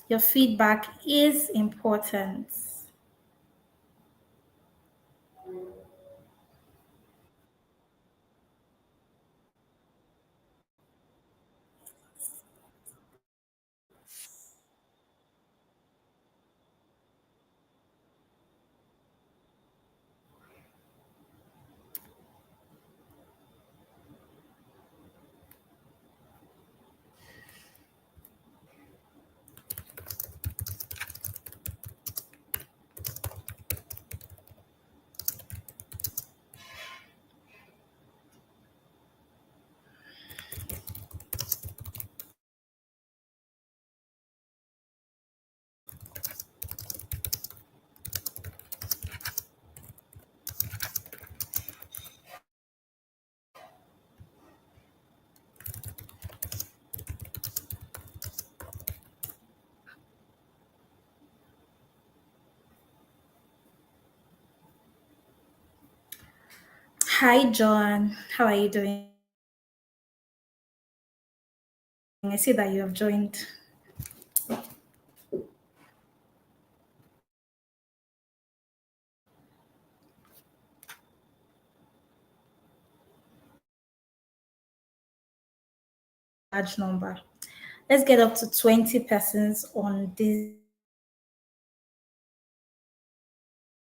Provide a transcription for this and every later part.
Your feedback is important. Hi, John. How are you doing? I see that you have joined. Large number. Let's get up to 20 persons on this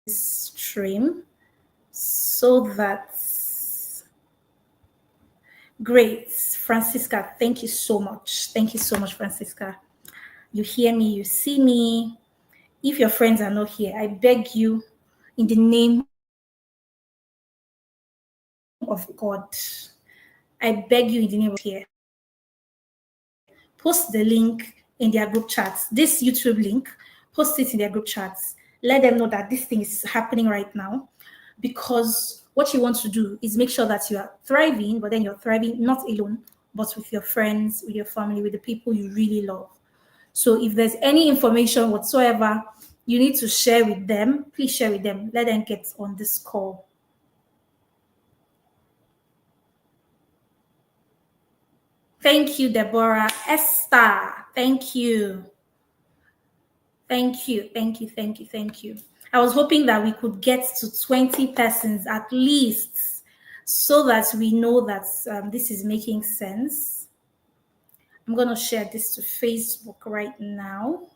stream so that great. Francisca, thank you so much. Thank you so much, Francisca. You hear me, you see me. If your friends are not here, I beg you, in the name of God, I beg you in the name of here, post the link in their group chats. This YouTube link, post it in their group chats. Let them know that this thing is happening right now, because what you want to do is make sure that you are thriving, but then you're thriving not alone, but with your friends, with your family, with the people you really love. So if there's any information whatsoever you need to share with them, please share with them. Let them get on this call. Thank you, Deborah. Esther, thank you. Thank you, thank you, thank you, thank you. I was hoping that we could get to 20 persons at least so that we know that this is making sense. I'm going to share this to Facebook right now.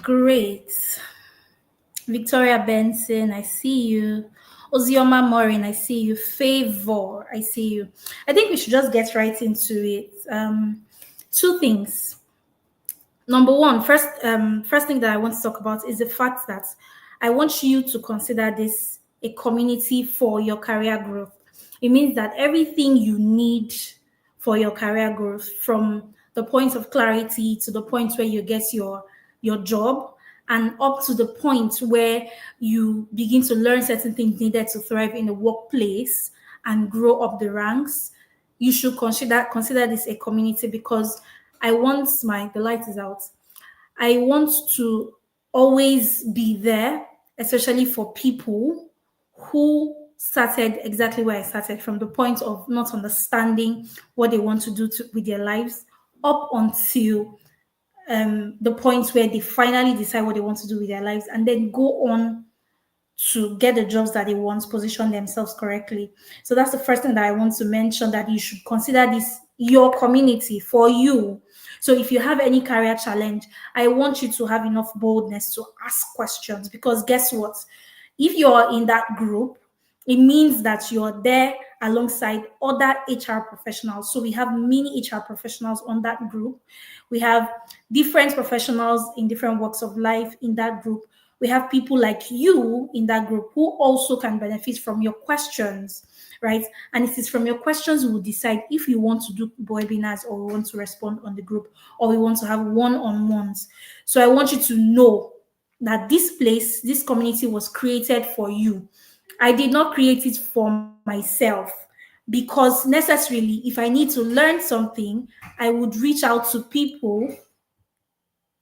Great. Victoria Benson, I see you. Ozioma Morin, I see you. Favor, I see you. I think we should just get right into it. Two things. Number one, first thing that I want to talk about is the fact that I want you to consider this a community for your career growth. It means that everything you need for your career growth, from the point of clarity to the point where you get your job, and up to the point where you begin to learn certain things needed to thrive in the workplace and grow up the ranks, you should consider this a community, because I want the light is out. I want to always be there, especially for people who started exactly where I started, from the point of not understanding what they want to do with their lives, up until the point where they finally decide what they want to do with their lives, and then go on to get the jobs that they want, position themselves correctly. So that's the first thing that I want to mention, that you should consider this your community for you. So if you have any career challenge, I want you to have enough boldness to ask questions, because guess what? If you're in that group, it means that you're there alongside other HR professionals. So we have many HR professionals on that group. We have different professionals in different walks of life in that group. We have people like you in that group who also can benefit from your questions, right? And it is from your questions we will decide if you want to do webinars, or we want to respond on the group, or we want to have one-on-ones. So I want you to know that this community was created for you. I did not create it for myself, because necessarily, if I need to learn something, I would reach out to people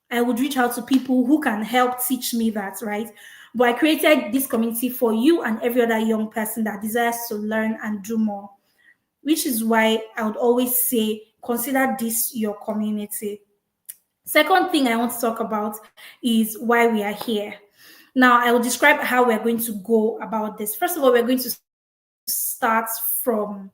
who can help teach me that, right? But I created this community for you and every other young person that desires to learn and do more, which is why I would always say, consider this your community. Second thing I want to talk about is why we are here. Now, I will describe how we're going to go about this. First of all, we're going to start from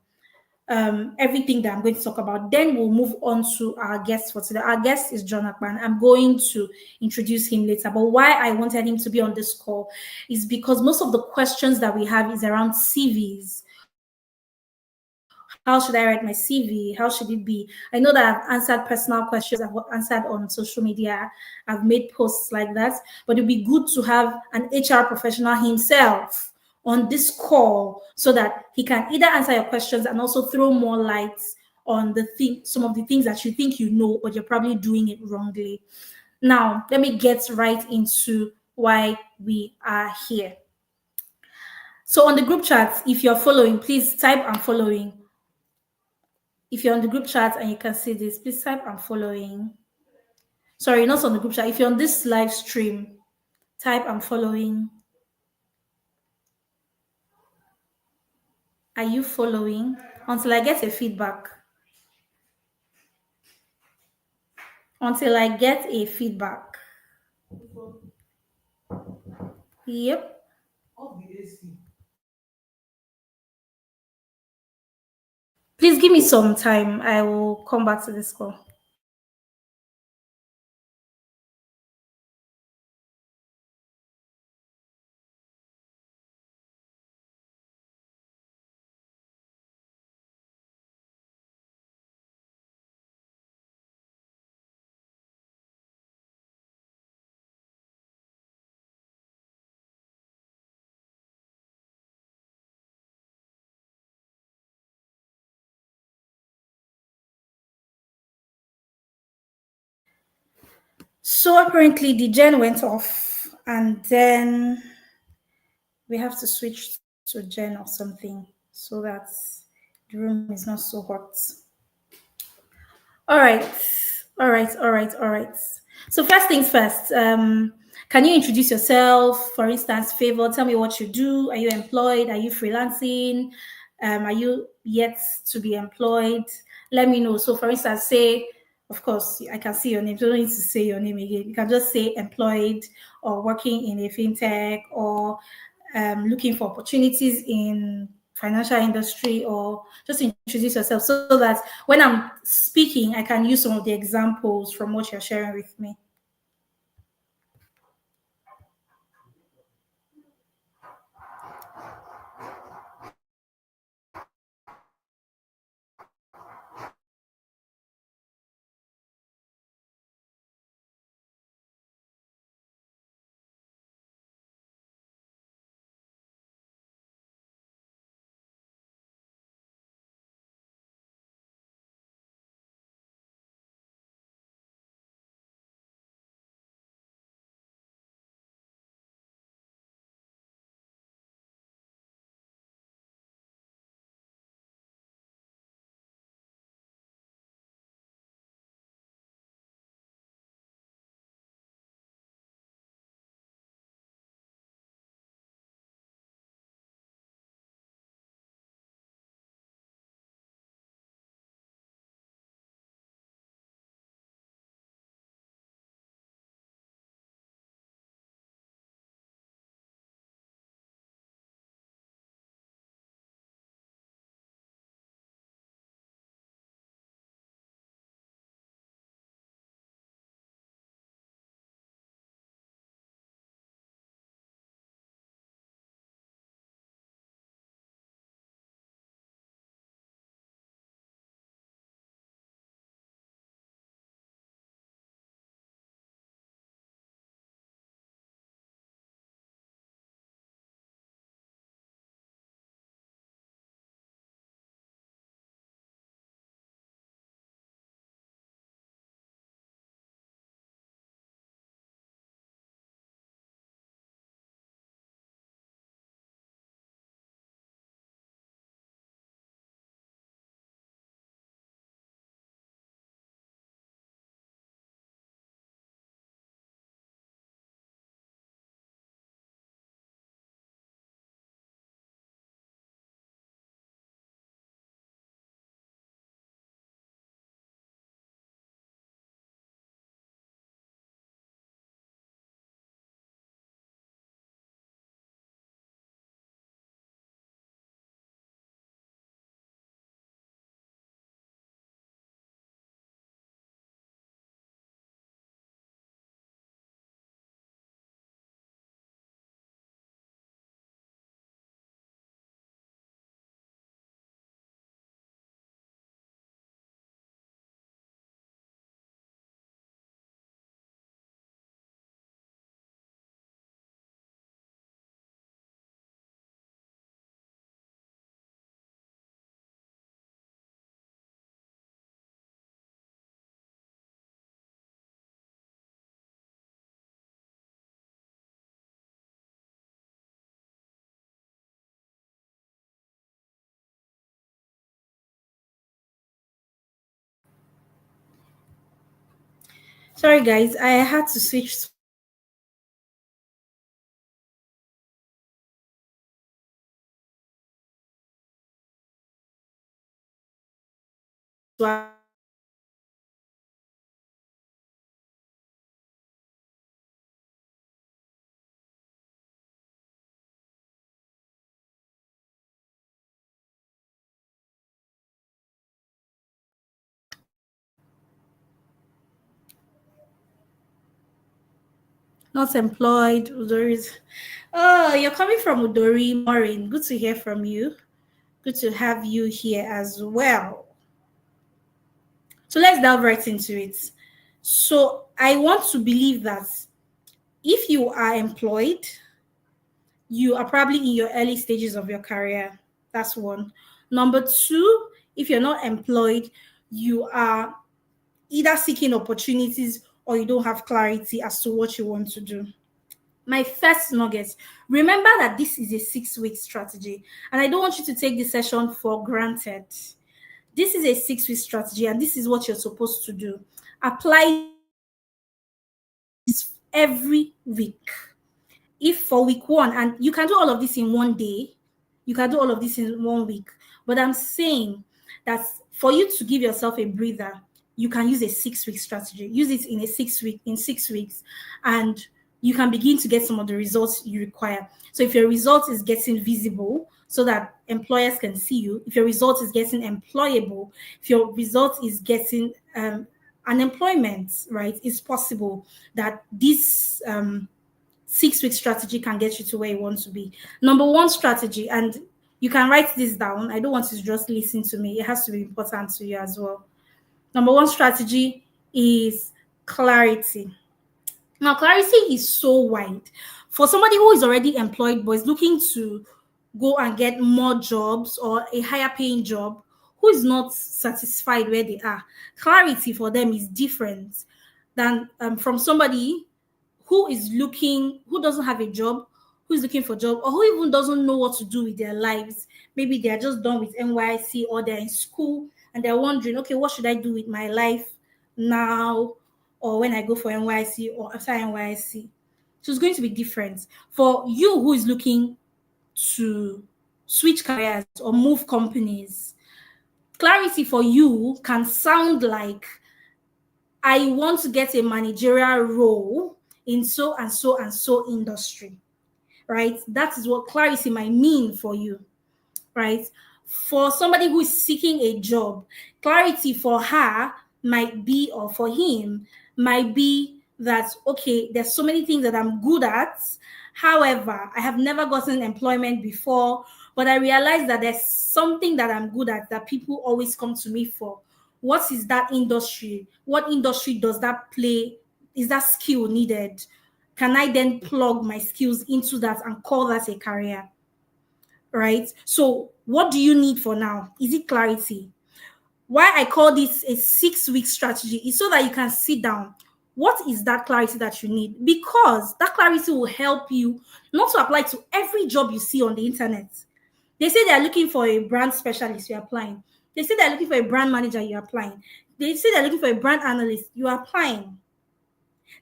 everything that I'm going to talk about. Then we'll move on to our guest for today. Our guest is John Akpan. I'm going to introduce him later. But why I wanted him to be on this call is because most of the questions that we have is around CVs. How should I write my CV? How should it be? I know that I've answered personal questions, I've answered on social media, I've made posts like that, but it'd be good to have an HR professional himself on this call, so that he can either answer your questions and also throw more lights on some of the things that you think you know, but you're probably doing it wrongly. Now, let me get right into why we are here. So on the group chat, if you're following, please type "I'm following." If you're on the group chat and you can see this, please type "I'm following." Sorry, not on the group chat. If you're on this live stream, type "I'm following." Are you following? Until I get a feedback. Until I get a feedback. Yep. Please give me some time. I will come back to this call. So apparently the gen went off, and then we have to switch to gen or something so that the room is not so hot. All right. All right. So first things first, can you introduce yourself? For instance, Favor, tell me what you do. Are you employed? Are you freelancing? Are you yet to be employed? Let me know. So for instance, say, of course, I can see your name. So you don't need to say your name again. You can just say employed, or working in a fintech, or looking for opportunities in financial industry, or just introduce yourself, so that when I'm speaking, I can use some of the examples from what you're sharing with me. Sorry, guys, I had to switch to not employed. Udori's. Oh, you're coming from Udori, Maureen. Good to hear from you. Good to have you here as well. So let's delve right into it. So I want to believe that if you are employed, you are probably in your early stages of your career. That's one. Number two, if you're not employed, you are either seeking opportunities or you don't have clarity as to what you want to do. My first nugget, remember that this is a 6-week strategy, and I don't want you to take this session for granted. This is a 6-week strategy, and this is what you're supposed to do. Apply this every week. If for week one, and you can do all of this in one day, you can do all of this in 1 week. But I'm saying that for you to give yourself a breather, you can use a 6-week strategy. Use it in 6 weeks, and you can begin to get some of the results you require. So if your result is getting visible so that employers can see you, if your result is getting employable, if your result is getting unemployment, right, it's possible that this 6-week strategy can get you to where you want to be. Number one strategy, and you can write this down. I don't want you to just listen to me. It has to be important to you as well. Number one strategy is clarity. Now, clarity is so wide. For somebody who is already employed but is looking to go and get more jobs or a higher paying job, who is not satisfied where they are, clarity for them is different than from somebody who doesn't have a job, who is looking for a job, or who even doesn't know what to do with their lives. Maybe they are just done with NYC or they're in school and they're wondering, okay, what should I do with my life now, or when I go for NYC or after NYC? So it's going to be different. For you who is looking to switch careers or move companies, clarity for you can sound like, I want to get a managerial role in so and so and so industry, right? That is what clarity might mean for you, right? For somebody who is seeking a job, clarity for her might be, or for him, might be that, okay, there's so many things that I'm good at. However, I have never gotten employment before, but I realize that there's something that I'm good at that people always come to me for. What is that industry? What industry does that play? Is that skill needed? Can I then plug my skills into that and call that a career? Right? So, what do you need for now? Is it clarity? Why I call this a 6-week strategy is so that you can sit down. What is that clarity that you need? Because that clarity will help you not to apply to every job you see on the internet. They say they're looking for a brand specialist, you're applying. They say they're looking for a brand manager, you're applying. They say they're looking for a brand analyst, you're applying.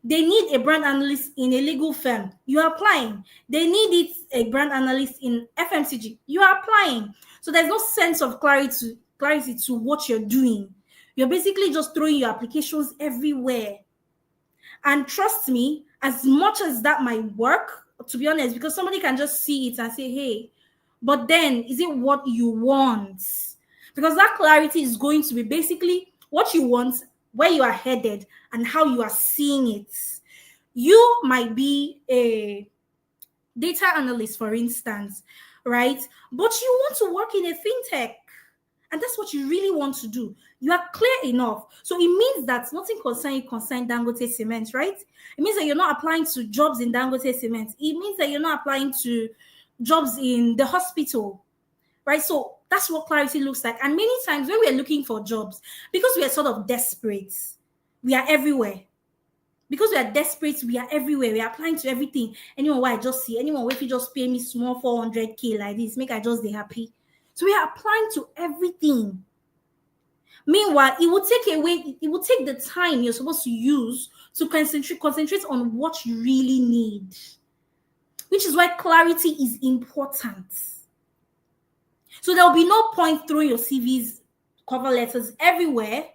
They need a brand analyst in a legal firm, you are applying. They need a brand analyst in FMCG, you are applying. So there's no sense of clarity to what you're doing. You're basically just throwing your applications everywhere. And trust me, as much as that might work, to be honest, because somebody can just see it and say, hey, but then is it what you want? Because that clarity is going to be basically what you want, where you are headed, and how you are seeing it. You might be a data analyst, for instance, right? But you want to work in a fintech. And that's what you really want to do. You are clear enough. So it means that nothing concern Dangote Cement, right? It means that you're not applying to jobs in Dangote Cement. It means that you're not applying to jobs in the hospital, right? So that's what clarity looks like. And many times when we're looking for jobs, because we are sort of desperate, we are everywhere. Because we are desperate, we are everywhere. We are applying to everything. Anyone where I just see, anyone where if you just pay me small 400K like this, make I just be happy. So we are applying to everything. Meanwhile, it will take the time you're supposed to use to concentrate on what you really need, which is why clarity is important. So there'll be no point throwing your CVs, cover letters everywhere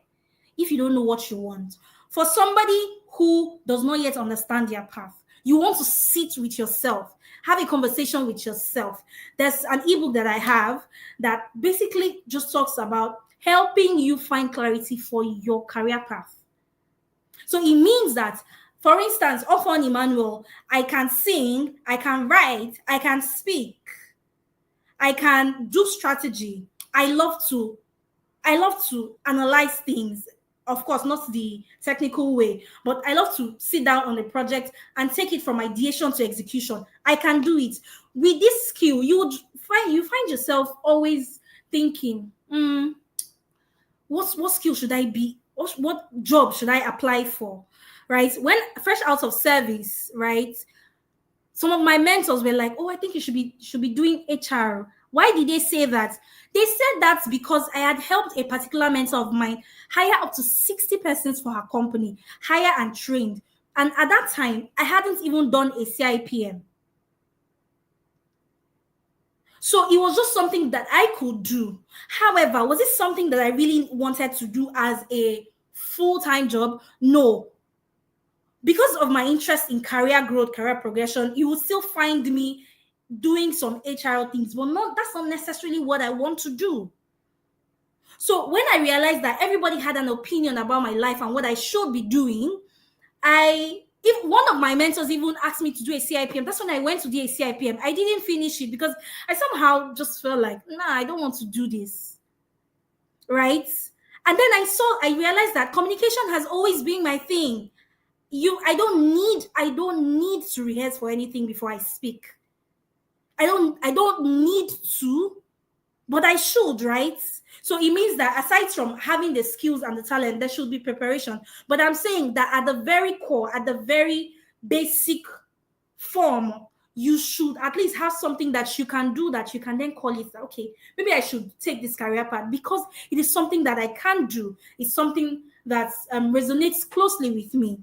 if you don't know what you want. For somebody who does not yet understand their path, you want to sit with yourself, have a conversation with yourself. There's an ebook that I have that basically just talks about helping you find clarity for your career path. So it means that, for instance, Ofon Emmanuel, I can sing, I can write, I can speak, I can do strategy. I love to analyze things. Of course, not the technical way, but I love to sit down on a project and take it from ideation to execution. I can do it. With this skill, you find yourself always thinking, what skill should I be? What job should I apply for? Right? When fresh out of service, right? Some of my mentors were like, "Oh, I think you should be doing HR." Why did they say that? They said that because I had helped a particular mentor of mine hire up to 60 persons for her company, hire and trained. And at that time, I hadn't even done a CIPM. So it was just something that I could do. However, was it something that I really wanted to do as a full-time job? No. Because of my interest in career growth, career progression, you will still find me doing some HR things, but that's not necessarily what I want to do. So when I realized that everybody had an opinion about my life and what I should be doing, if one of my mentors even asked me to do a CIPM, that's when I went to do a CIPM. I didn't finish it because I somehow just felt like, I don't want to do this. Right? And then I realized that communication has always been my thing. I don't need to rehearse for anything before I speak. I don't need to, but I should, right? So it means that aside from having the skills and the talent, there should be preparation. But I'm saying that at the very core, at the very basic form, you should at least have something that you can do, that you can then call it, okay, maybe I should take this career path because it is something that I can do. It's something that resonates closely with me.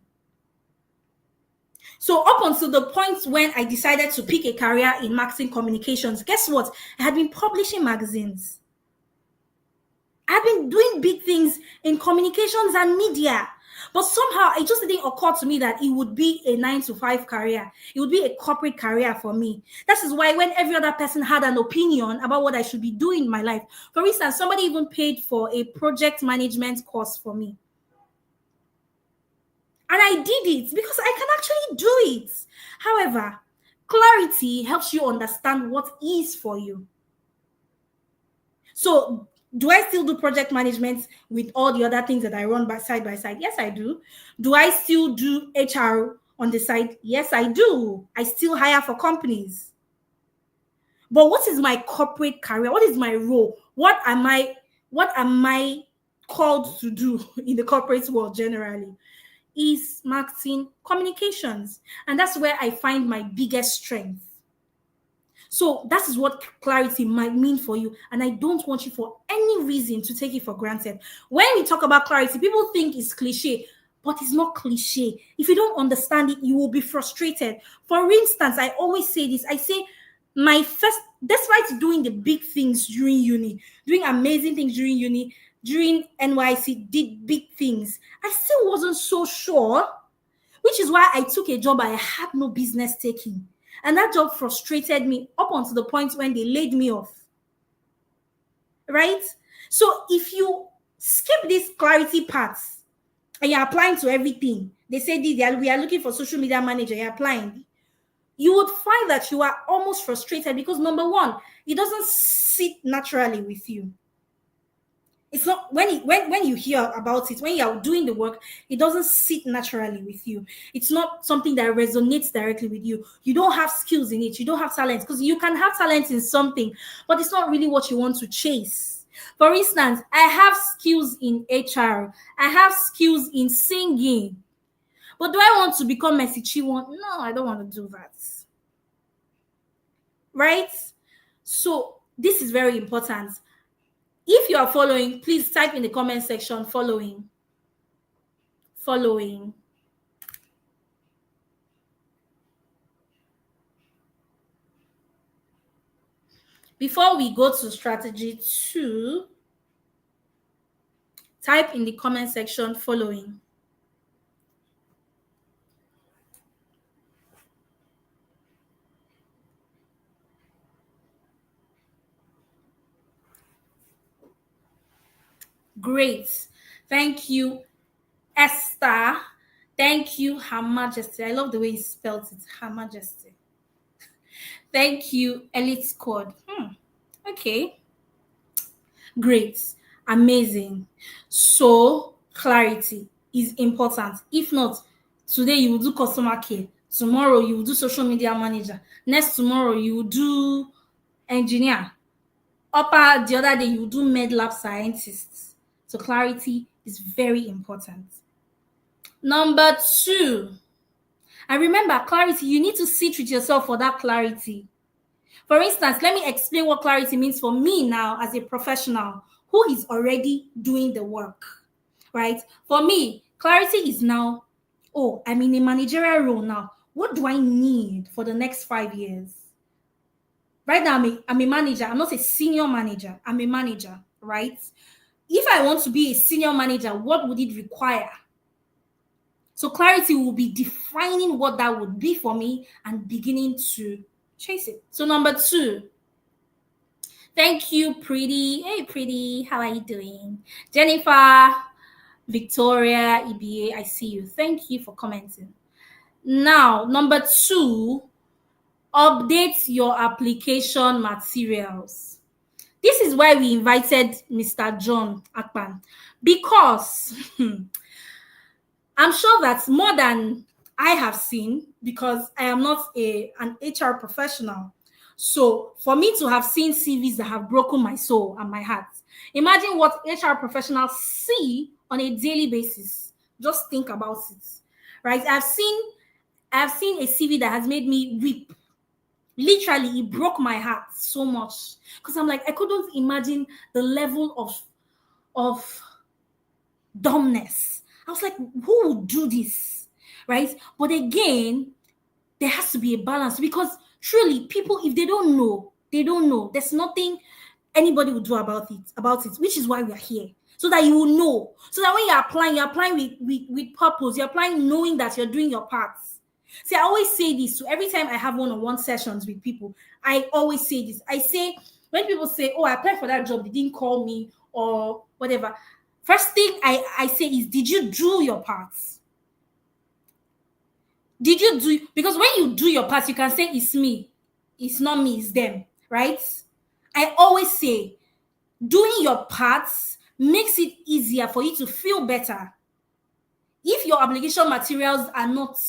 So up until the point when I decided to pick a career in marketing communications, guess what? I had been publishing magazines. I've been doing big things in communications and media. But somehow it just didn't occur to me that it would be a 9-to-5 career. It would be a corporate career for me. That is why when every other person had an opinion about what I should be doing in my life, for instance, somebody even paid for a project management course for me. And I did it because I can actually do it. However, clarity helps you understand what is for you. So, do I still do project management with all the other things that I run side by side? Yes, I do. Do I still do HR on the side? Yes, I do. I still hire for companies. But what is my corporate career? What is my role? What am I called to do in the corporate world generally? Is marketing communications. And that's where I find my biggest strength. So that is what clarity might mean for you. And I don't want you for any reason to take it for granted. When we talk about clarity, people think it's cliche, but it's not cliche. If you don't understand it, you will be frustrated. For instance, I always say this. I say despite doing the big things during uni, doing amazing things during uni, during NYC, did big things, I still wasn't so sure, which is why I took a job I had no business taking. And that job frustrated me up until the point when they laid me off. Right? So if you skip these clarity parts and you're applying to everything, they say we are looking for social media manager, you're applying, you would find that you are almost frustrated because number one, it doesn't sit naturally with you. It's not when you hear about it, when you're doing the work, it doesn't sit naturally with you. It's not something that resonates directly with you. You don't have skills in it. You don't have talent, because you can have talent in something, but it's not really what you want to chase. For instance, I have skills in HR. I have skills in singing. But do I want to become Messi Chiwon? No, I don't want to do that. Right? So this is very important. If you are following, please type in the comment section following. Following. Before we go to strategy 2, type in the comment section following. Great. Thank you, Esther. Thank you, Her Majesty. I love the way you spelled it, Her Majesty. Thank you, Elite Squad. Okay. Great. Amazing. So, clarity is important. If not, today you will do customer care. Tomorrow you will do social media manager. Next tomorrow you will do engineer. Upper the other day you will do med lab scientist. So clarity is very important. Number 2. And remember, clarity, you need to sit with yourself for that clarity. For instance, let me explain what clarity means for me now as a professional who is already doing the work, right? For me, clarity is now, I'm in a managerial role now. What do I need for the next 5 years? Right now, I'm a manager. I'm not a senior manager. I'm a manager, right? If I want to be a senior manager, what would it require? So clarity will be defining what that would be for me and beginning to chase it. So number 2, thank you, Pretty. Hey, Pretty, how are you doing? Jennifer, Victoria, EBA, I see you. Thank you for commenting. Now, number 2, update your application materials. This is why we invited Mr. John Akpan, because I'm sure that more than I have seen, because I am not an HR professional. So for me to have seen CVs that have broken my soul and my heart, imagine what HR professionals see on a daily basis. Just think about it, right? I've seen a CV that has made me weep. Literally, it broke my heart so much because I'm like, I couldn't imagine the level of dumbness. I was like, who would do this, right? But again, there has to be a balance because truly, people, if they don't know, they don't know. There's nothing anybody will do about it, which is why we are here. So that you will know. So that when you're applying with purpose. You're applying knowing that you're doing your part. See, I always say this. So every time I have one-on-one sessions with people, I always say this. I say, when people say, I applied for that job, they didn't call me or whatever. First thing I say is, did you do your parts? Did you do? Because when you do your parts, you can say, it's me. It's not me, it's them, right? I always say, doing your parts makes it easier for you to feel better. If your application materials are not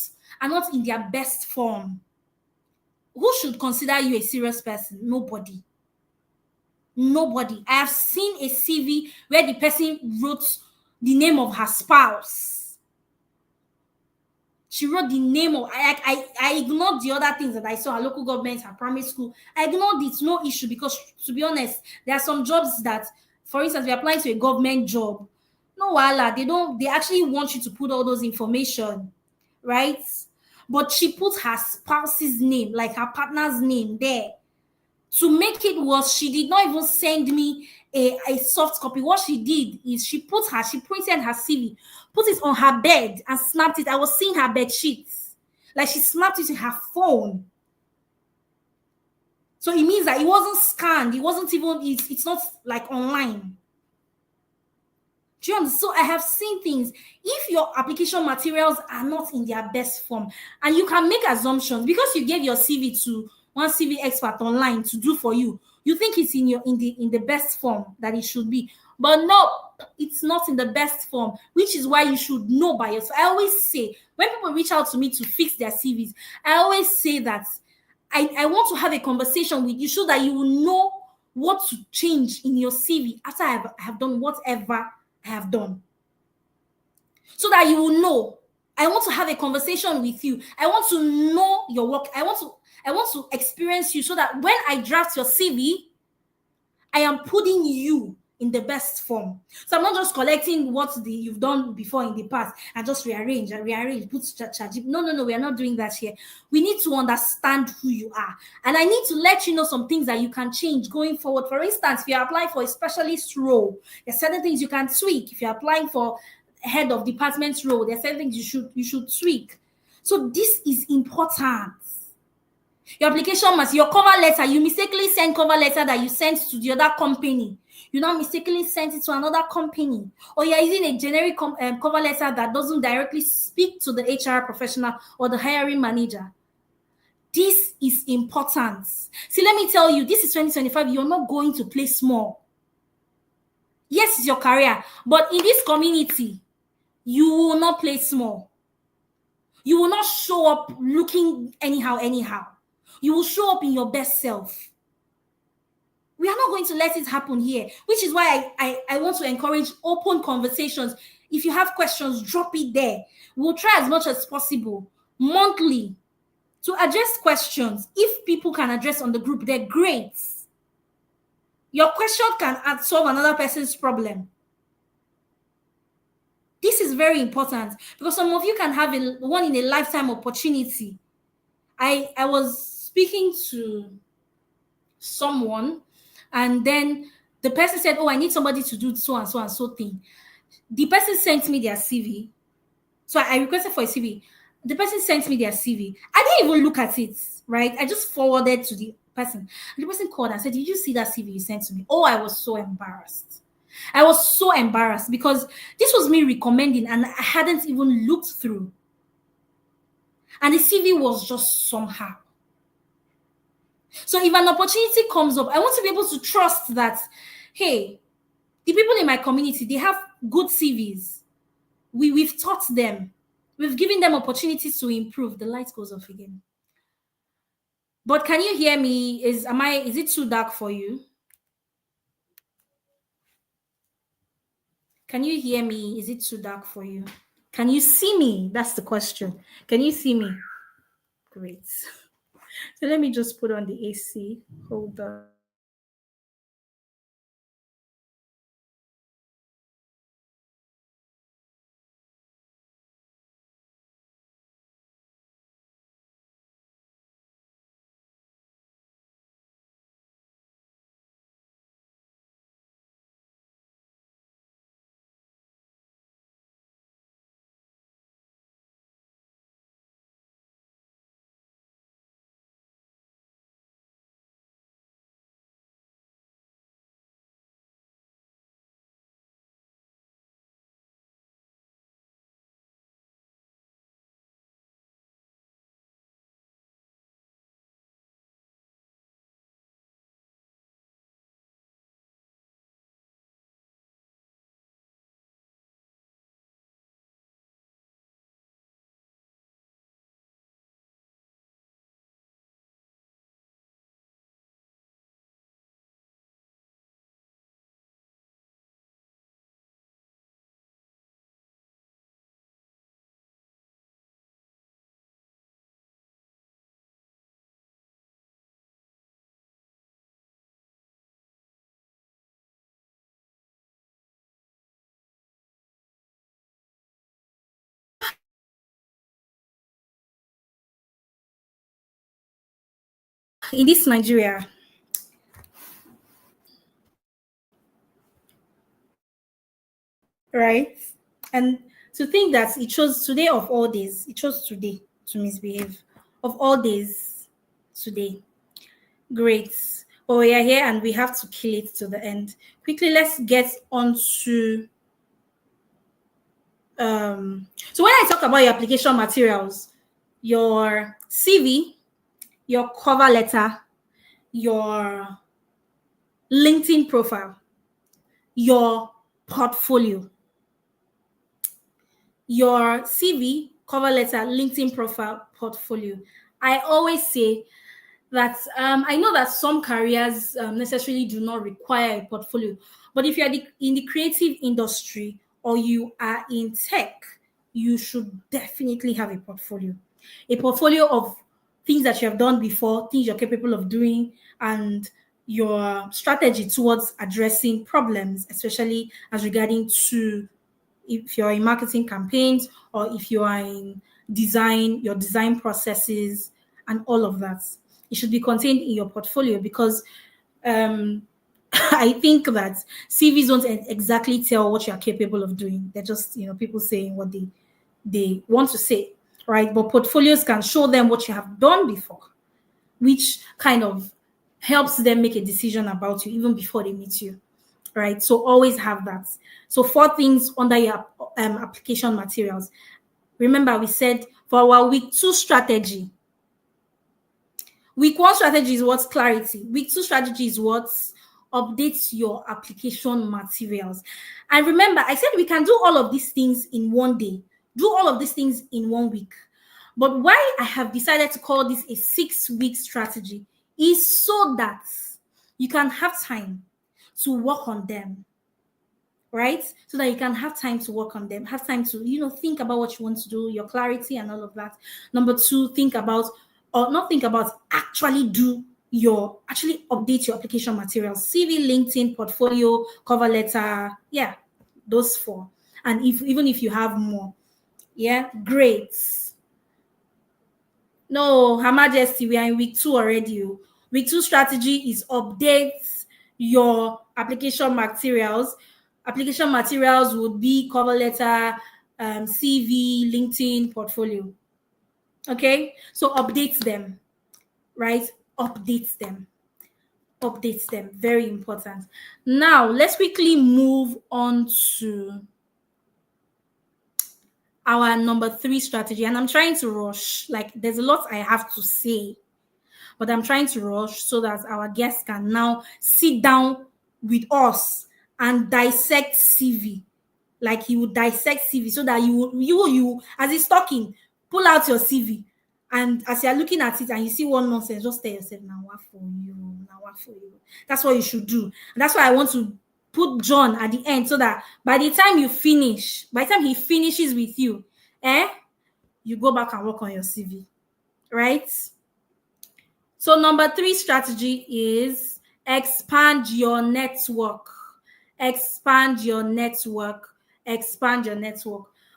in their best form, who should consider you a serious person? Nobody. I have seen a CV where the person wrote the name of her spouse. She wrote the name of, I ignored the other things that I saw, her local government, her primary school. I ignored it, no issue, because to be honest, there are some jobs that, for instance, we're applying to a government job. No, they actually want you to put all those information, right? But she put her spouse's name, like her partner's name there. To make it worse, she did not even send me a soft copy. What she did is she printed her CV, put it on her bed and snapped it. I was seeing her bed sheets. Like she snapped it in her phone. So it means that it wasn't scanned. It wasn't even, it's not like online. Do you understand? So I have seen things. If your application materials are not in their best form, and you can make assumptions because you gave your CV to one CV expert online to do for you, you think it's in the best form that it should be. But no, it's not in the best form, which is why you should know by yourself. I always say, when people reach out to me to fix their CVs, I always say that I want to have a conversation with you so that you will know what to change in your CV after I have done whatever I have done. So that you will know. I want to have a conversation with you. I want to know your work. I want to experience you so that when I draft your CV, I am putting you in the best form. So I'm not just collecting what you've done before in the past and just rearrange, put charge. No, we are not doing that here. We need to understand who you are. And I need to let you know some things that you can change going forward. For instance, if you're applying for a specialist role, there are certain things you can tweak. If you're applying for head of department role, there are certain things you should tweak. So this is important. Your application must, your cover letter, you mistakenly send cover letter that you sent to the other company. You now mistakenly sent it to another company. Or you're using a generic cover letter that doesn't directly speak to the HR professional or the hiring manager. This is important. See, let me tell you, this is 2025. You're not going to play small. Yes, it's your career. But in this community, you will not play small. You will not show up looking anyhow. You will show up in your best self. We are not going to let it happen here, which is why I want to encourage open conversations. If you have questions, drop it there. We'll try as much as possible monthly to address questions. If people can address on the group, they're great. Your question can solve another person's problem. This is very important because some of you can have one in a lifetime opportunity. I was speaking to someone, and then the person said, oh, I need somebody to do so and so and so thing. The person sent me their CV. So I requested for a CV. The person sent me their CV. I didn't even look at it, right? I just forwarded to the person. And the person called and said, did you see that CV you sent to me? Oh, I was so embarrassed. I was so embarrassed because this was me recommending and I hadn't even looked through. And the CV was just somehow. So if an opportunity comes up, I want to be able to trust that, hey, the people in my community, they have good CVs. We've taught them. We've given them opportunities to improve. The light goes off again. But can you hear me? Is it too dark for you? Can you hear me? Is it too dark for you? Can you see me? That's the question. Can you see me? Great. So let me just put on the AC. Hold on. In this Nigeria, right? And to think that it chose today of all days, it chose today to misbehave. Of all days, today. Great. But we are here and we have to kill it to the end. Quickly, let's get on to so when I talk about your application materials, your CV, your cover letter, your LinkedIn profile, your portfolio, your CV, cover letter, LinkedIn profile, portfolio. I always say that I know that some careers necessarily do not require a portfolio, but if you're in the creative industry or you are in tech, you should definitely have a portfolio. A portfolio of things that you have done before, things you're capable of doing, and your strategy towards addressing problems, especially as regarding to if you're in marketing campaigns or if you are in design, your design processes and all of that. It should be contained in your portfolio because I think that CVs don't exactly tell what you are capable of doing. They're just, people saying what they want to say, right? But portfolios can show them what you have done before, which kind of helps them make a decision about you even before they meet you, right? So always have that. So 4 things under your application materials. Remember, we said for our week 2 strategy, week 1 strategy is what's clarity. Week 2 strategy is what's updates your application materials. And remember, I said we can do all of these things in one day, do all of these things in 1 week. But why I have decided to call this a 6-week strategy is so that you can have time to work on them, right? So that you can have time to work on them, have time to, think about what you want to do, your clarity and all of that. Number 2, actually update your application materials, CV, LinkedIn, portfolio, cover letter. Yeah, those 4. And even if you have more, yeah, great. No, Her Majesty, we are in week 2 already. Week 2 strategy is update your application materials. Application materials would be cover letter, CV, LinkedIn, portfolio. Okay, so update them, right? Update them. Very important. Now, let's quickly move on to our number 3 strategy. And I'm trying to rush. Like, there's a lot I have to say, but I'm trying to rush so that our guests can now sit down with us and dissect CV. Like, he would dissect CV so that you as he's talking, pull out your CV. And as you're looking at it and you see one nonsense, just tell yourself, now what for you? That's what you should do. And that's why I want to put John at the end so that by the time he finishes with you, you go back and work on your CV, right? So number 3 strategy is expand your network. Expand your network.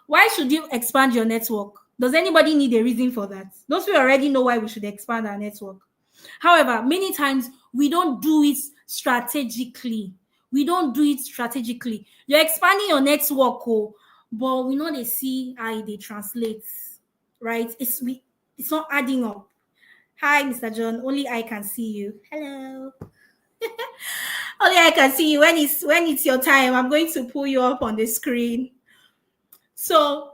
Why should you expand your network? Does anybody need a reason for that? Don't we already know why we should expand our network? However, many times we don't do it strategically. You're expanding your network, but we know they see how they translate, right? It's not adding up. Hi, Mr. John. Only I can see you. Hello. Only I can see you. When it's your time, I'm going to pull you up on the screen. So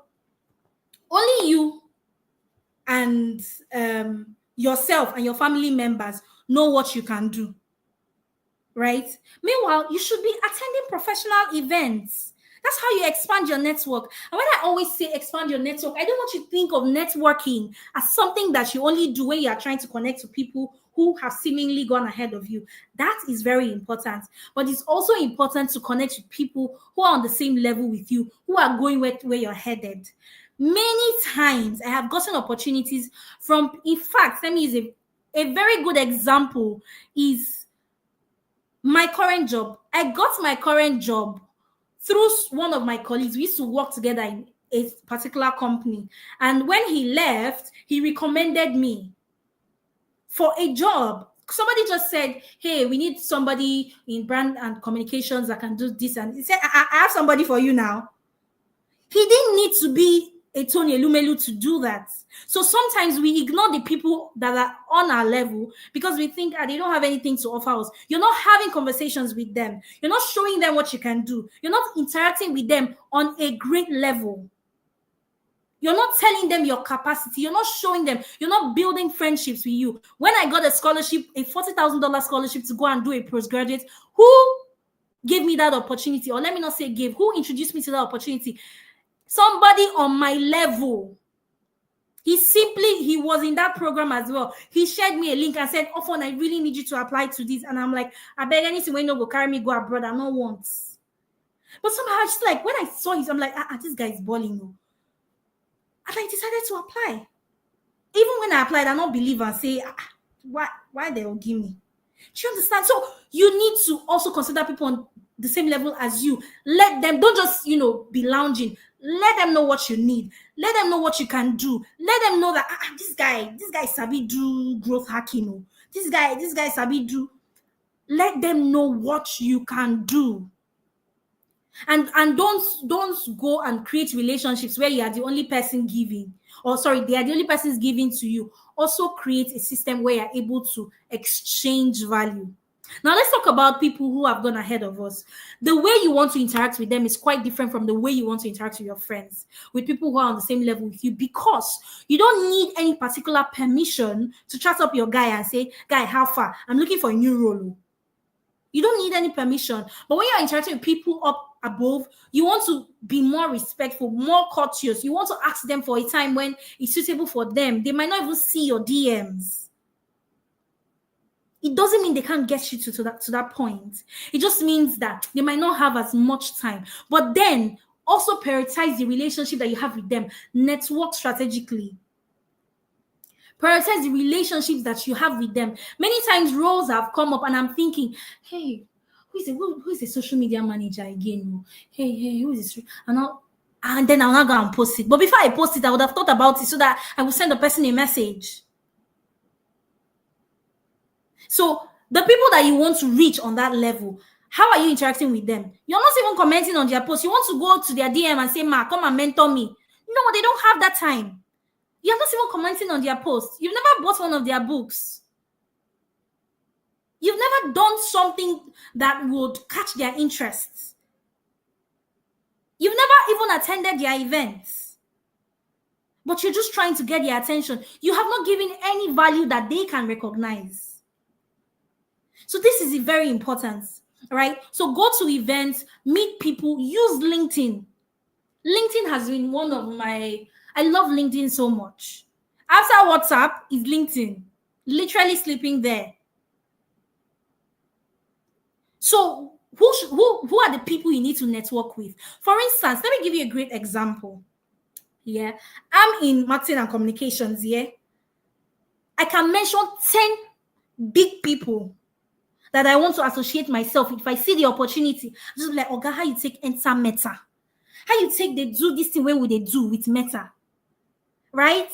only you and yourself and your family members know what you can do, right? Meanwhile, you should be attending professional events. That's how you expand your network. And when I always say expand your network, I don't want you to think of networking as something that you only do when you are trying to connect to people who have seemingly gone ahead of you. That is very important. But it's also important to connect with people who are on the same level with you, who are going where you're headed. Many times I have gotten opportunities from, in fact, let me use a very good example is my current job. I got my current job through one of my colleagues. We used to work together in a particular company. And when he left, he recommended me for a job. Somebody just said, hey, we need somebody in brand and communications that can do this. And he said, I have somebody for you now. He didn't need to be a Tony Elumelu to do that. So sometimes we ignore the people that are on our level because we think they don't have anything to offer us. You're not having conversations with them. You're not showing them what you can do. You're not interacting with them on a great level. You're not telling them your capacity. You're not showing them. You're not building friendships with you. When I got a scholarship, a $40,000 scholarship to go and do a postgraduate, who gave me that opportunity? Or let me not say gave. Who introduced me to that opportunity? Somebody on my level. He was in that program as well. He shared me a link and said, Ofon, I really need you to apply to this. And I'm like, I beg anything when you go carry me, go abroad. I don't want. But somehow, just like, when I saw it, I'm like, this guy is balling. And I decided to apply. Even when I applied, I don't believe and say, why they will give me. Do you understand? So you need to also consider people on the same level as you. Let them, don't just, be lounging. Let them know what you need. Let them know what you can do. Let them know that this guy sabi do growth hacking. Oh. This guy sabi do. Let them know what you can do. And don't go and create relationships where you are the only person giving, or sorry, they are the only persons giving to you. Also create a system where you're able to exchange value. Now let's talk about people who have gone ahead of us. The way you want to interact with them is quite different from the way you want to interact with your friends, with people who are on the same level with you, because you don't need any particular permission to chat up your guy and say, guy, how far? I'm looking for a new role. You don't need any permission. But when you're interacting with people up above, you want to be more respectful, more courteous. You want to ask them for a time when it's suitable for them. They might not even see your DMs. It doesn't mean they can't get you to that point. It just means that they might not have as much time. But then also prioritize the relationship that you have with them. Network strategically. Prioritize the relationships that you have with them. Many times roles have come up and I'm thinking, hey, who is the social media manager again? Hey, who is this? And then I'll not go and post it. But before I post it, I would have thought about it so that I will send the person a message. So the people that you want to reach on that level, how are you interacting with them? You're not even commenting on their post. You want to go to their DM and say, Ma, come and mentor me. No, they don't have that time. You're not even commenting on their posts. You've never bought one of their books. You've never done something that would catch their interests. You've never even attended their events. But you're just trying to get their attention. You have not given any value that they can recognize. So this is very important, right? So go to events, meet people, use LinkedIn. LinkedIn has been one of my... I love LinkedIn so much. After WhatsApp is LinkedIn. Literally sleeping there. So who are the people you need to network with? For instance, let me give you a great example. Yeah, I'm in marketing and communications. Yeah, I can mention 10 big people that I want to associate myself with. If I see the opportunity, just be like, Oga, how you take enter Meta? How you take they do this thing? Where would they do with Meta? Right?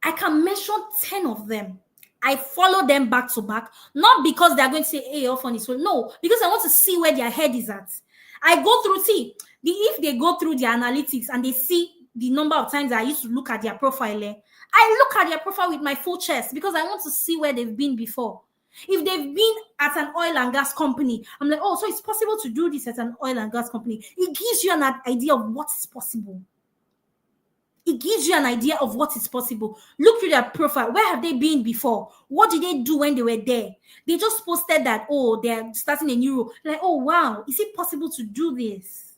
I can mention 10 of them. I follow them back to back, not because they're going to say, hey, Ofon is well. No, because I want to see where their head is at. I go through, if they go through their analytics and they see the number of times I used to look at their profile, I look at their profile with my full chest because I want to see where they've been before. If they've been at an oil and gas company, I'm like, oh, so it's possible to do this at an oil and gas company. It gives you an idea of what is possible. It gives you an idea of what is possible. Look through their profile. Where have they been before? What did they do when they were there? They just posted that, oh, they're starting a new role. Like, oh, wow, is it possible to do this?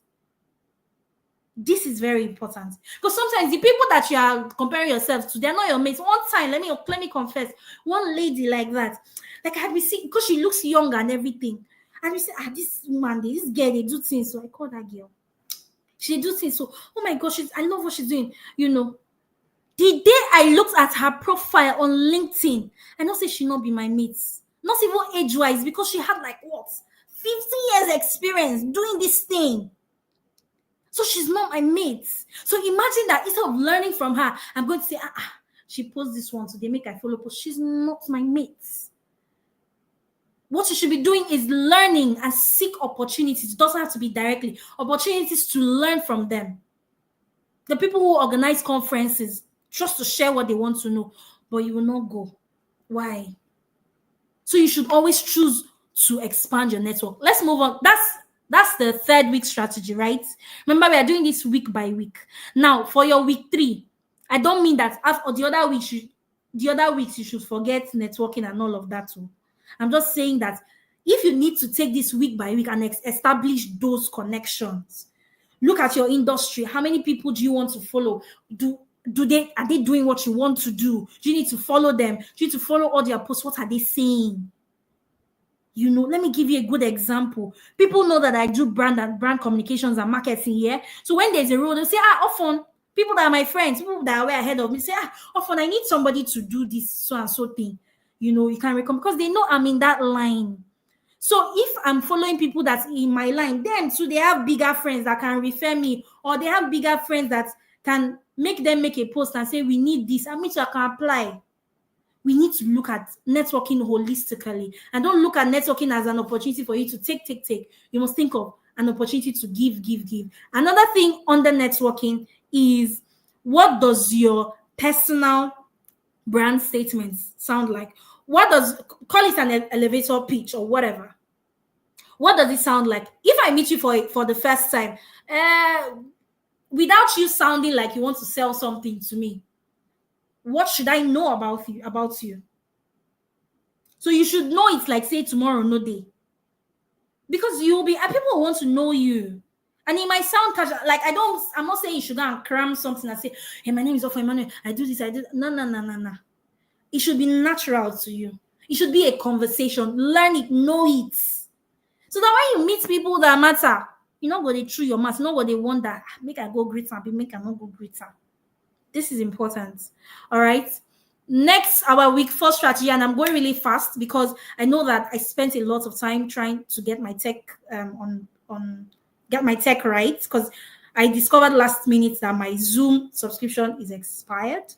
This is very important. Because sometimes the people that you are comparing yourself to, they're not your mates. One time, let me confess, one lady like that, like I had been seeing, because she looks young and everything. And we say, this woman, this girl, they do things. So I call that girl. She do things. So, oh my gosh, I love what she's doing. The day I looked at her profile on LinkedIn, I know say she not be my mates. Not even age-wise, because she had 50 years experience doing this thing. So she's not my mate. So imagine that instead of learning from her, I'm going to say, she posts this one, so they make I follow post. She's not my mate. What you should be doing is learning and seek opportunities. It doesn't have to be directly. Opportunities to learn from them. The people who organize conferences, just to share what they want to know, but you will not go. Why? So you should always choose to expand your network. Let's move on. That's the 3rd week strategy, right? Remember, we are doing this week by week. Now, for your week 3, I don't mean that after the other weeks you should forget networking and all of that too. I'm just saying that if you need to take this week by week and establish those connections, look at your industry. How many people do you want to follow? Are they doing what you want to do? Do you need to follow them? Do you need to follow all their posts? What are they saying? Let me give you a good example. People know that I do brand communications and marketing here. So when there's a role, they say, often people that are my friends, people that are way ahead of me say, often I need somebody to do this so and so thing. you can recommend, because they know I'm in that line. So if I'm following people that's in my line, them too, they have bigger friends that can refer me, or they have bigger friends that can make them make a post and say, we need this. I mean, so I can apply. We need to look at networking holistically, and don't look at networking as an opportunity for you to take. You must think of an opportunity to give. Another thing under networking is, what does your personal brand statements sound like? What does, call it an elevator pitch or whatever. What does it sound like? If I meet you for the first time, without you sounding like you want to sell something to me, what should I know about you? So you should know it's like, say, tomorrow, no day. Because people want to know you. And it might sound casual. Like, I'm not saying you should go and cram something and say, hey, my name is Ofon Emmanuel, I do this, I do. No. It should be natural to you. It should be a conversation. Learn it, know it. So that when you meet people that matter, you know what they through your mouth, you know what they want, that make I go greet her, make I not go greet her. This is important. All right. Next, our week 4 strategy, and I'm going really fast because I know that I spent a lot of time trying to get my tech get my tech right, because I discovered last minute that my Zoom subscription is expired.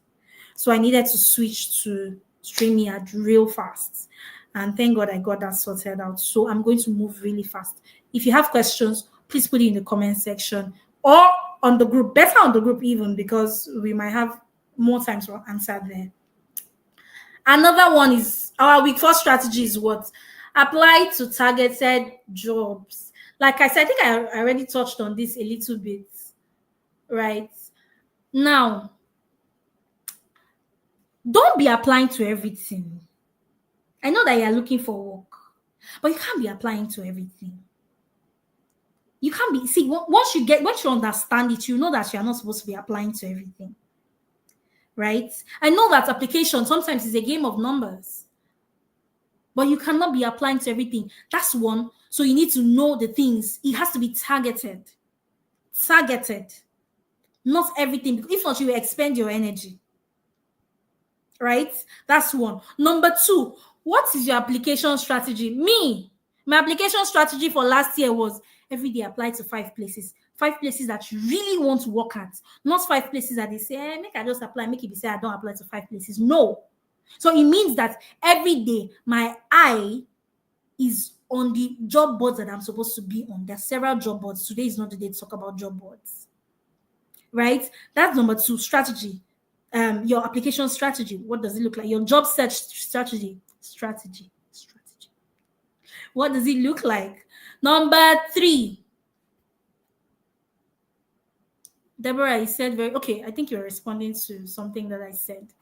So I needed to switch to StreamYard real fast. And thank God I got that sorted out. So I'm going to move really fast. If you have questions, please put it in the comment section or on the group. Better on the group even, because we might have more time to answer there. Another one is our week 4 strategy is what? Apply to targeted jobs. Like I said, I think I already touched on this a little bit, right? Now, don't be applying to everything. I know that you're looking for work, but you can't be applying to everything. You can't be, see, once you understand it, you know that you're not supposed to be applying to everything. Right? I know that application sometimes is a game of numbers, but you cannot be applying to everything. That's one. So you need to know the things. It has to be targeted. Not everything. If not, you will expend your energy. Right? That's one. Number 2, what is your application strategy? My application strategy for last year was every day apply to 5 places. 5 places that you really want to work at. Not 5 places that they say, make I just apply, make it be say I don't apply to 5 places. No. So it means that every day my eye is on the job boards that I'm supposed to be on. There are several job boards. Today is not the day to talk about job boards. Right? That's number 2, strategy. Your application strategy. What does it look like? Your job search strategy. What does it look like? Number 3. Deborah, you said okay, I think you're responding to something that I said.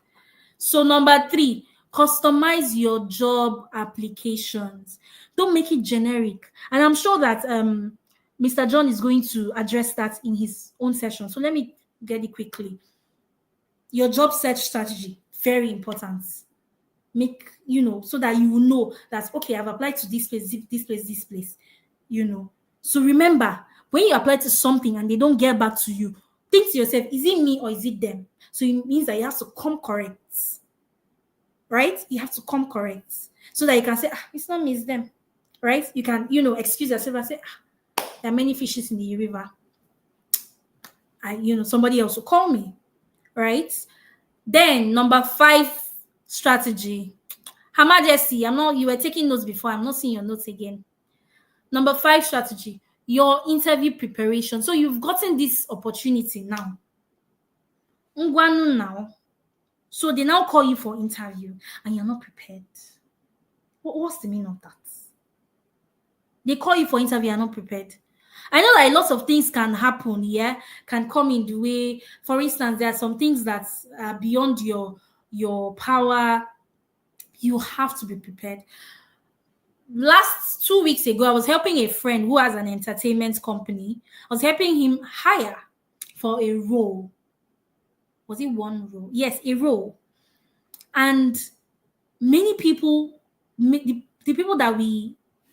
So number 3, customize your job applications. Don't make it generic. And I'm sure that Mr. John is going to address that in his own session. So let me get it quickly. Your job search strategy, very important. Make, so that you will know that, okay, I've applied to this place, So remember, when you apply to something and they don't get back to you, think to yourself, is it me or is it them? So it means that you have to come correct, right? You have to come correct so that you can say, it's not me, it's them, right? You can, excuse yourself and say, there are many fishes in the river. Somebody else will call me, right? Then number 5 strategy. Her Majesty, you were taking notes before. I'm not seeing your notes again. Number 5 strategy, your interview preparation. So you've gotten this opportunity now. So they now call you for interview and you're not prepared. What's the meaning of that? They call you for interview and you're not prepared. I know that a lot of things can happen, can come in the way. For instance, there are some things that are beyond your power. You have to be prepared. Last 2 weeks ago, I was helping a friend who has an entertainment company. I was helping him hire for a role. Was it one role? Yes, a role. And many people, the people that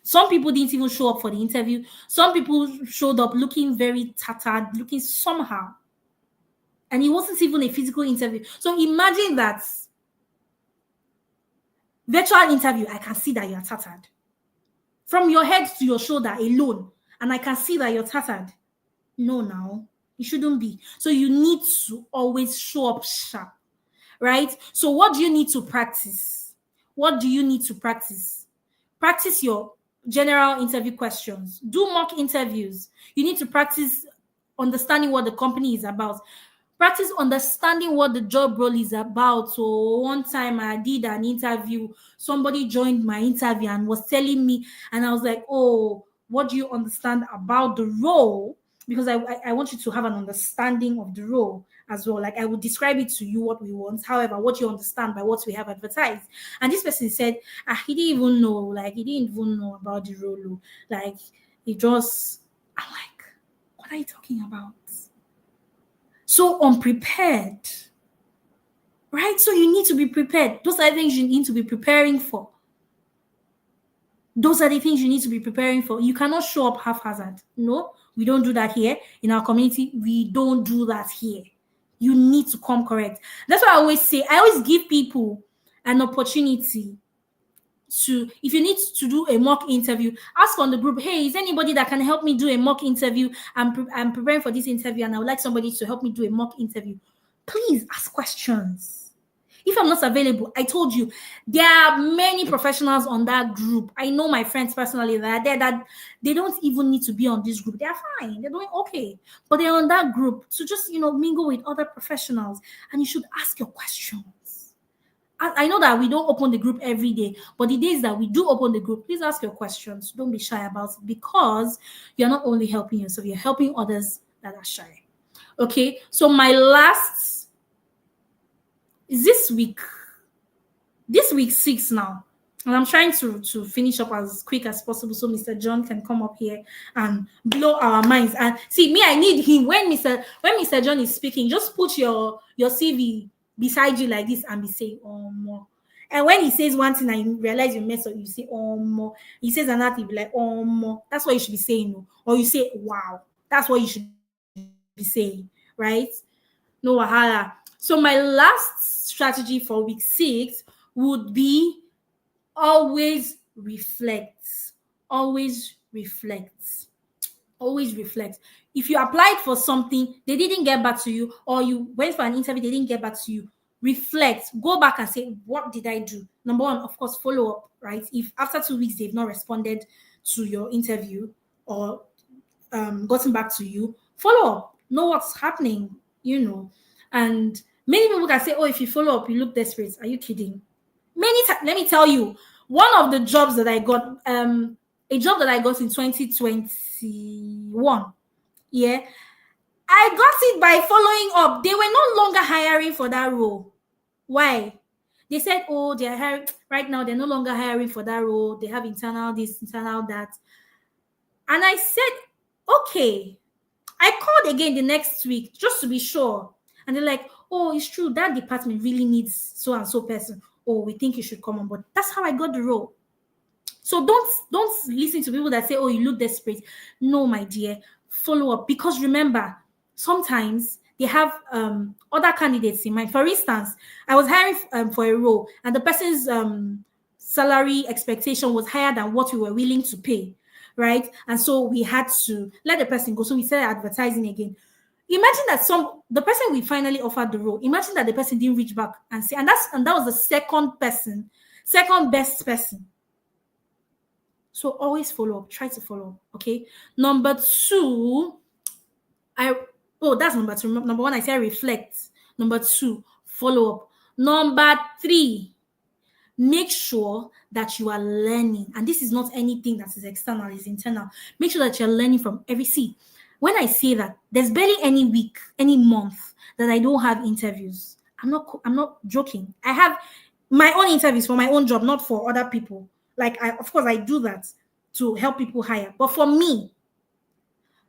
some people didn't even show up for the interview. Some people showed up looking very tattered, looking somehow. And it wasn't even a physical interview. So imagine that Virtual interview, I can see that you're tattered. From your head to your shoulder alone, and I can see that you're tattered. No, now, it shouldn't be. So you need to always show up sharp, right? So what do you need to practice? What do you need to practice? Practice your general interview questions. Do mock interviews. You need to practice understanding what the company is about. Practice understanding what the job role is about. So one time I did an interview, somebody joined my interview and was telling me, and I was like, oh, what do you understand about the role? Because I want you to have an understanding of the role as well. Like I would describe it to you what we want. However, what you understand by what we have advertised. And this person said, he didn't even know, like he didn't even know about the role. Like he just, I'm like, what are you talking about? So unprepared, right? So you need to be prepared. Those are the things you need to be preparing for. Those are the things you need to be preparing for. You cannot show up haphazard. No, we don't do that here. In our community, we don't do that here. You need to come correct. That's what I always say. I always give people an opportunity to, if you need to do a mock interview, ask on the group, hey, is anybody that can help me do a mock interview? I'm preparing for this interview and I would like somebody to help me do a mock interview. Please ask questions. If I'm not available, I told you, there are many professionals on that group. I know my friends personally that are there, that they don't even need to be on this group. They are fine. They're doing okay. But they're on that group to just, mingle with other professionals. And you should ask your questions. I know that we don't open the group every day, but the days that we do open the group, please ask your questions. Don't be shy about it, because you're not only helping yourself, you're helping others that are shy. Okay, so my last is this week 6 now, and I'm trying to finish up as quick as possible so Mr. John can come up here and blow our minds. And see, me, I need him when Mr. John is speaking. Just put your CV beside you like this and be saying, oh more. And when he says one thing and you realize you mess up, you say, oh more. He says another thing, be like, oh more. That's what you should be saying. No? Or you say, wow. That's what you should be saying, right? No wahala. So my last strategy for week 6 would be always reflect. Always reflect. Always reflect. If you applied for something, they didn't get back to you, or you went for an interview, they didn't get back to you, reflect. Go back and say, what did I do? Number one, of course, follow up, right? If after 2 weeks they've not responded to your interview or gotten back to you, follow up. Know what's happening, And many people can say, oh, if you follow up, you look desperate. Are you kidding? Let me tell you, one of the jobs that I got, a job that I got in 2021. Yeah. I got it by following up. They were no longer hiring for that role. Why? They said, oh, they're hiring right now. They're no longer hiring for that role. They have internal this, internal that. And I said, okay. I called again the next week just to be sure. And they're like, oh, it's true. That department really needs so-and-so person. Oh, we think you should come on board. That's how I got the role. So don't listen to people that say, oh, you look desperate. No, my dear, follow up. Because remember, sometimes they have other candidates in mind. For instance, I was hiring for a role, and the person's salary expectation was higher than what we were willing to pay, right? And so we had to let the person go. So we started advertising again. Imagine that the person we finally offered the role, imagine that the person didn't reach back and say, and that was the second best person. So always follow up. Try to follow up. Okay. Number 2, that's number 2. Number 1, I said reflect. Number 2, follow up. Number 3, make sure that you are learning. And this is not anything that is external, it's internal. Make sure that you're learning from every seat. When I say that, there's barely any week, any month that I don't have interviews. I'm not joking. I have my own interviews for my own job, not for other people. Like, of course, I do that to help people hire. But for me,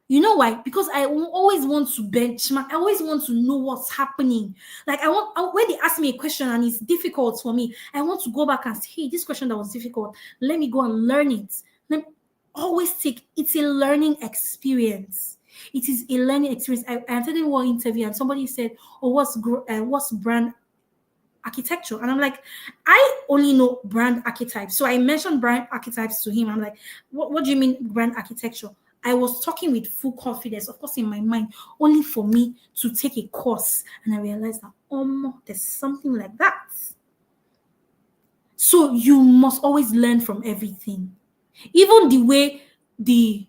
you know why? Because I always want to benchmark. I always want to know what's happening. Like, when they ask me a question and it's difficult for me, I want to go back and say, hey, this question that was difficult, let me go and learn it. It's a learning experience. It is a learning experience. I attended one interview and somebody said, oh, what's brand architecture. And I'm like, I only know brand archetypes. So I mentioned brand archetypes to him. I'm like, what do you mean brand architecture? I was talking with full confidence, of course, in my mind, only for me to take a course. And I realized that, there's something like that. So you must always learn from everything. Even the way the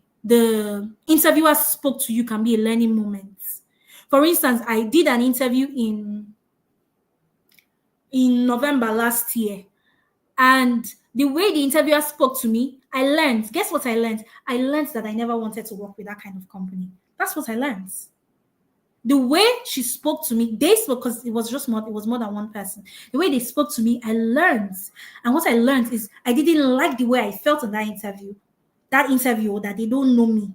interviewer spoke to you can be a learning moment. For instance, I did an interview in November last year, and the way the interviewer spoke to me, I learned. Guess what I learned? I learned that I never wanted to work with that kind of company. That's what I learned. The way she spoke to me, they spoke, because it was more than one person. The way they spoke to me, I learned. And what I learned is I didn't like the way I felt in that interview. That interview, that they don't know me.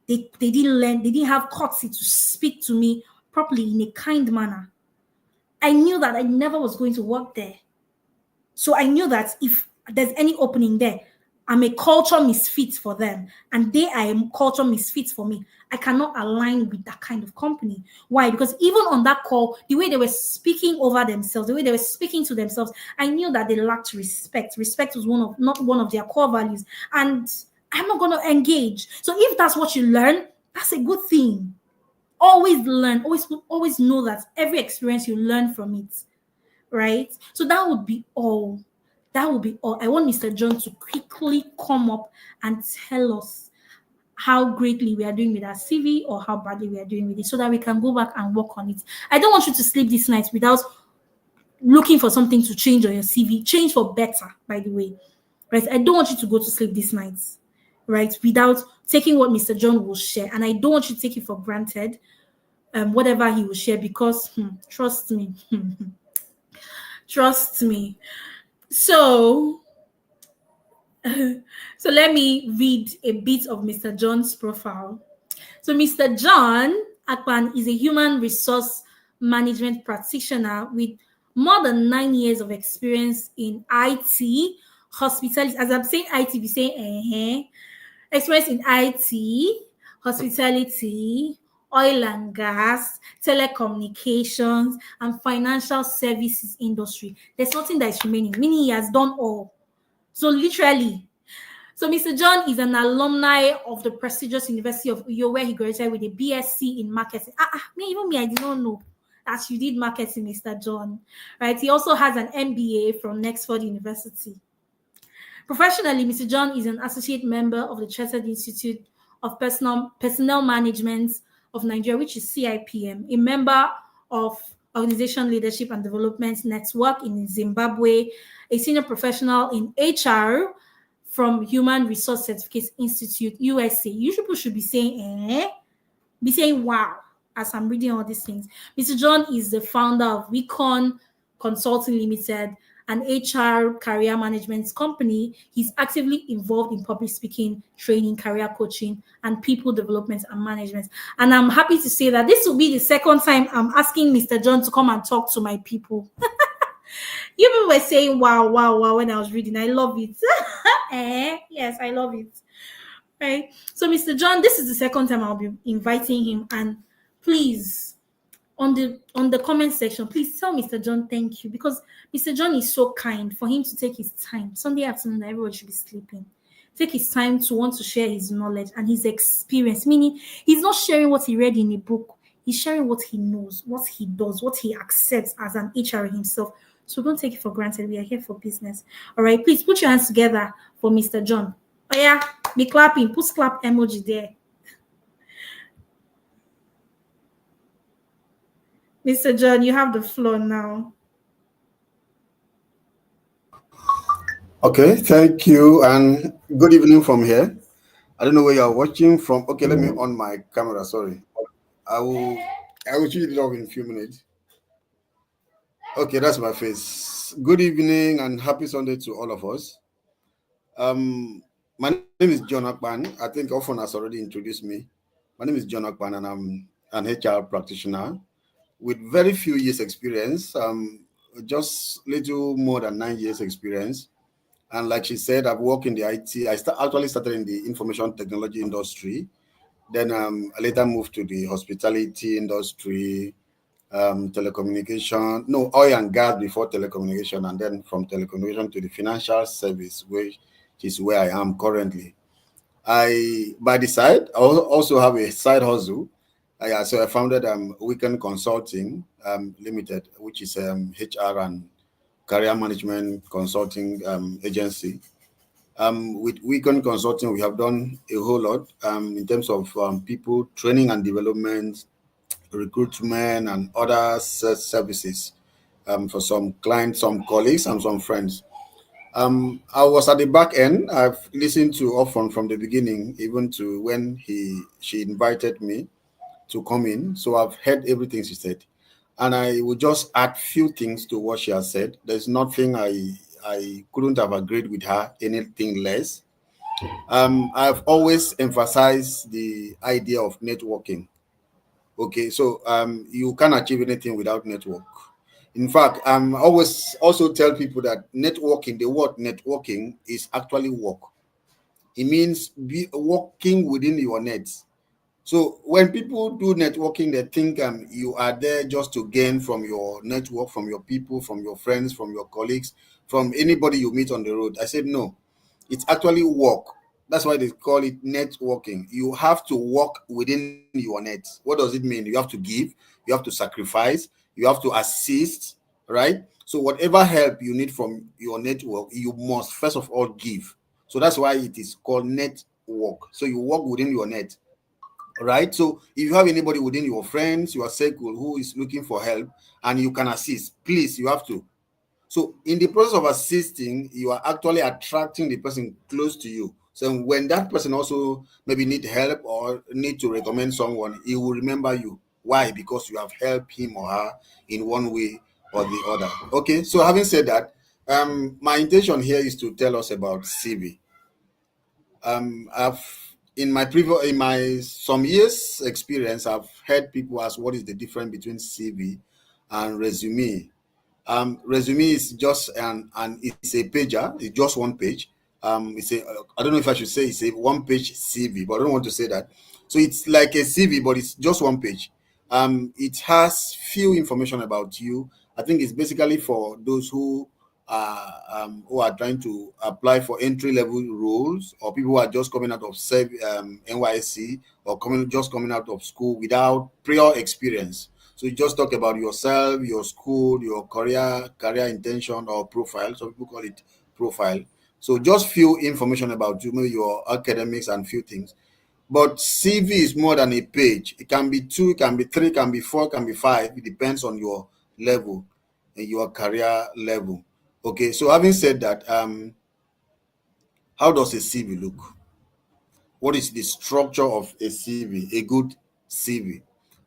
They didn't learn, they didn't have courtesy to speak to me properly in a kind manner. I knew that I never was going to work there. So I knew that if there's any opening there, I'm a culture misfit for them, and they are a culture misfit for me. I cannot align with that kind of company. Why? Because even on that call, the way they were speaking over themselves, the way they were speaking to themselves, I knew that they lacked respect. Respect was not one of their core values, and I'm not going to engage. So if that's what you learn, that's a good thing. Always learn. Always know that every experience you learn from it. Right? So that would be all. That would be all. I want Mr. John to quickly come up and tell us how greatly we are doing with our CV or how badly we are doing with it, so that we can go back and work on it. I don't want you to sleep this night without looking for something to change on your CV. Change for better, by the way. Right? I don't want you to go to sleep this night, right, without taking what Mr. John will share. And I don't want you to take it for granted, whatever he will share, because trust me. Trust me. So let me read a bit of Mr. John's profile. So Mr. John Akpan is a human resource management practitioner with more than 9 years of experience in IT, hospitality. As I'm saying IT, be saying experience in IT, hospitality, oil and gas, telecommunications, and financial services industry. There's nothing that is remaining, meaning he has done all. So literally. So Mr. John is an alumni of the prestigious University of Uyo, where he graduated with a BSc in marketing. Even me, I did not know that you did marketing, Mr. John. Right? He also has an MBA from Oxford University. Professionally, Mr. John is an associate member of the Chartered Institute of Personnel Management of Nigeria, which is CIPM, a member of Organization Leadership and Development Network in Zimbabwe, a senior professional in HR from Human Resource Certificates Institute, USA. You people should be saying, wow, as I'm reading all these things. Mr. John is the founder of Recon Consulting Limited, an HR career management company. He's actively involved in public speaking, training, career coaching, and people development and management. And I'm happy to say that this will be the second time I'm asking Mr. John to come and talk to my people. You people were saying wow, wow, wow when I was reading. I love it. Yes, I love it. Right. So, Mr. John, this is the second time I'll be inviting him. And please, on the comment section, please tell Mr. John thank you, because Mr. John is so kind for him to take his time. Sunday afternoon, everyone should be sleeping. Take his time to want to share his knowledge and his experience, meaning he's not sharing what he read in a book. He's sharing what he knows, what he does, what he accepts as an HR himself. So don't take it for granted. We are here for business. All right, please put your hands together for Mr. John. Oh yeah, be clapping. Put clap emoji there. Mr. John, you have the floor now. Okay, thank you, and good evening from here. I don't know where you are watching from. Okay, let me on my camera. Sorry, I will switch it off in a few minutes. Okay, that's my face. Good evening and happy Sunday to all of us. My name is John Akpan. I think Ofon has already introduced me. My name is John Akpan, and I'm an HR practitioner with very few years experience. Just little more than 9 years experience. And like she said, I've worked in the IT. I actually started in the information technology industry. Then I later moved to the hospitality industry, telecommunication, no, oil and gas before telecommunication, and then from telecommunication to the financial service, which is where I am currently. By the side, I also have a side hustle. So I founded Weekend Consulting Limited, which is HR and career management consulting agency. With Weekend Consulting, we have done a whole lot in terms of people training and development, recruitment, and other services for some clients, some colleagues, and some friends. I was at the back end. I've listened to Ofon from the beginning, even to when she invited me to come in. So I've heard everything she said, and I will just add few things to what she has said. There's nothing I couldn't have agreed with her anything less. I've always emphasized the idea of networking. Okay, so you can't achieve anything without network. In fact, I always also tell people that networking, the word networking is actually work. It means be working within your net. So when people do networking, they think you are there just to gain from your network, from your people, from your friends, from your colleagues, from anybody you meet on the road. I said no, it's actually work. That's why they call it networking. You have to work within your net. What does it mean? You have to give, you have to sacrifice, you have to assist, right? So whatever help you need from your network, you must first of all give. So that's why it is called network. So you work within your net, right? So if you have anybody within your friends, your circle who is looking for help and you can assist, please, you have to. So in the process of assisting, you are actually attracting the person close to you. So when that person also maybe need help or need to recommend someone, he will remember you. Why? Because you have helped him or her in one way or the other. Okay, so having said that, my intention here is to tell us about CV. I've in my some years experience, I've heard people ask what is the difference between CV and resume. Resume is just an it's a pager. It's just one page. It's a I don't know if I should say it's a one page CV, but I don't want to say that. So it's like a CV, but it's just one page. It has few information about you. I think it's basically for those who are trying to apply for entry level roles, or people who are just coming out of NYSC, or coming out of school without prior experience. So you just talk about yourself, your school, your career intention or profile. Some people call it profile. So just few information about you, maybe your academics and few things. But CV is more than a page. It can be two, it can be three, it can be four, it can be five. It depends on your level and your career level. Okay, so having said that, how does a CV look? What is the structure of a CV, a good CV?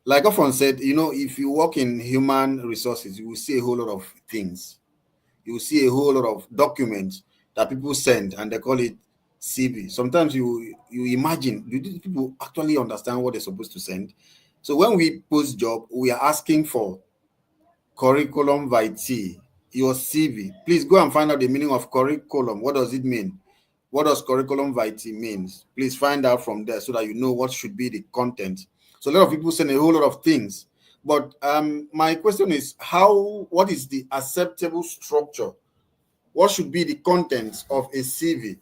Like often said, if you work in human resources, you will see a whole lot of things. You will see a whole lot of documents that people send and they call it CV. Sometimes you imagine, do these people actually understand what they're supposed to send? So when we post job, we are asking for curriculum vitae, your CV. Please go and find out the meaning of curriculum. What does it mean? What does curriculum vitae means? Please find out from there so that you know what should be the content. So a lot of people send a whole lot of things. But my question is what is the acceptable structure? What should be the contents of a CV?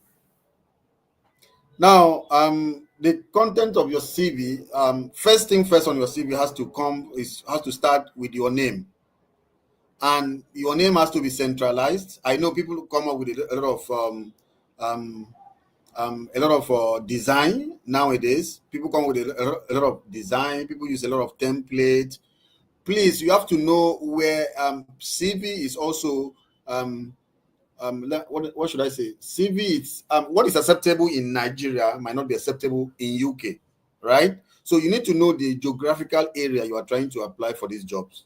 Now, the content of your CV, first thing first on your CV has to start with your name, and your name has to be centralized. I know people come up with um, a lot of design nowadays. People come with a lot of design. People use a lot of templates. Please, you have to know where CV is also what should I say? CV is what is acceptable in Nigeria might not be acceptable in UK, right? So you need to know the geographical area you are trying to apply for these jobs,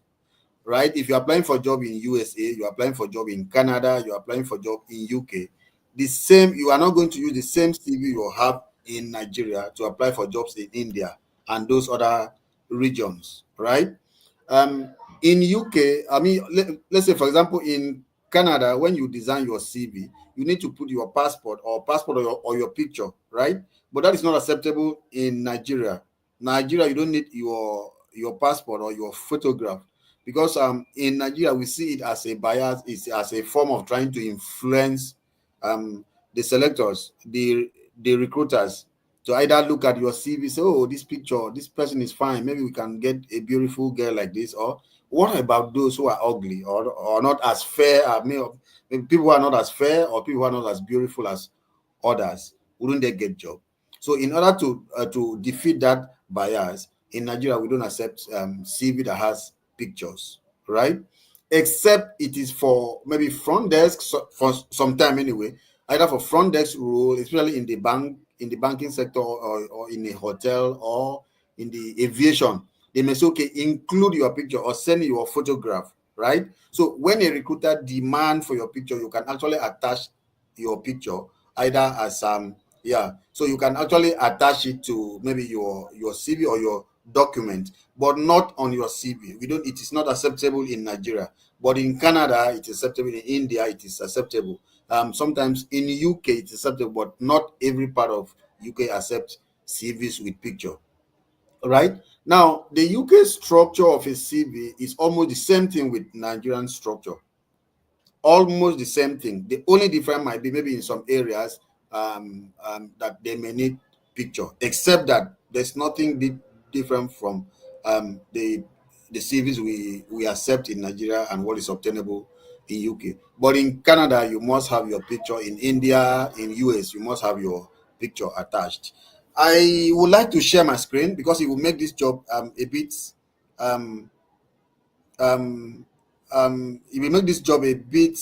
right? If you're applying for a job in USA, you're applying for a job in Canada, you're applying for a job in UK, you are not going to use the same CV you have in Nigeria to apply for jobs in India and those other regions, right? In UK, I mean, let's say, for example, in Canada, when you design your CV, you need to put your passport or your picture, right? But that is not acceptable in Nigeria. Nigeria, you don't need your passport or your photograph. because in Nigeria we see it as a bias, it's as a form of trying to influence the selectors, the recruiters, to either look at your CV, say, oh, this picture, this person is fine, maybe we can get a beautiful girl like this, or what about those who are ugly or not as fair? Maybe people who are not as fair or people who are not as beautiful as others, wouldn't they get job? So in order to defeat that bias, in Nigeria we don't accept CV that has pictures, right? Except it is for maybe front desk, for some time anyway, either for front desk role, especially in the banking sector, or in a hotel, or in the aviation. They may say, okay, include your picture or send your photograph, right? So when a recruiter demand for your picture, you can actually attach your picture, either as yeah, so you can actually attach it to maybe your CV or your document, but not on your CV. We don't. It is not acceptable in Nigeria, but in Canada it is acceptable. In India it is acceptable. Sometimes in the UK it is acceptable, but not every part of UK accepts CVs with picture. Right now, the UK structure of a CV is almost the same thing with Nigerian structure, almost the same thing. The only difference might be maybe in some areas that they may need picture, except that there's nothing different from the CVs we accept in Nigeria and what is obtainable in UK. But in Canada, you must have your picture. In India, in US, you must have your picture attached. I would like to share my screen because it will make this job a bit um, it will make this job a bit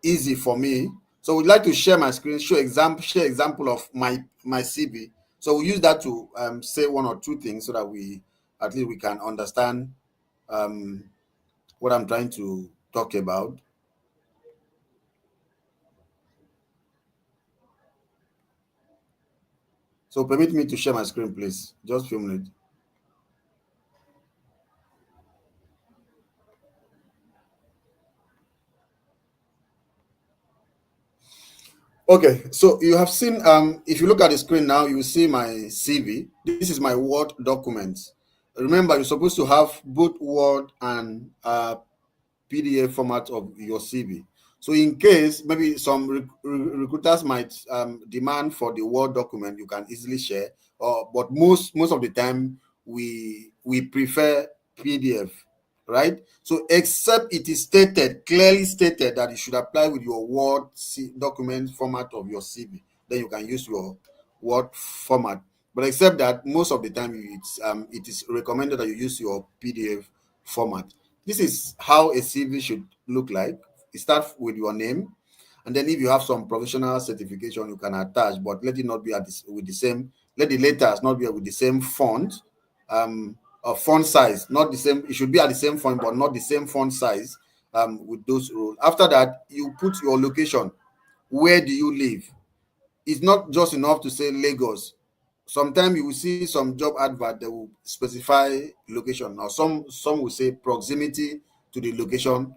easy for me. So we'd like to share my screen, share example of my CV. So we'll use that to say one or two things so that we at least we can understand um, what I'm trying to talk about. So permit me to share my screen, please. Just a few minutes. Okay, so you have seen, if you look at the screen now, you will see my CV. This is my Word document. Remember, you're supposed to have both Word and PDF format of your CV. So in case maybe some recruiters might demand for the Word document, you can easily share. But most of the time, we prefer PDF, right? So except it is clearly stated that it should apply with your Word document format of your CV, then you can use your Word format. But except that, most of the time, it is recommended that you use your PDF format. This is how a CV should look like. It starts with your name, and then if you have some professional certification, you can attach, but let it not be with the same. Let the letters not be with the same font, or font size, not the same. It should be at the same font, but not the same font size. With those rules. After that, you put your location. Where do you live? It's not just enough to say Lagos. Sometimes you will see some job advert that will specify location. Now, some will say proximity to the location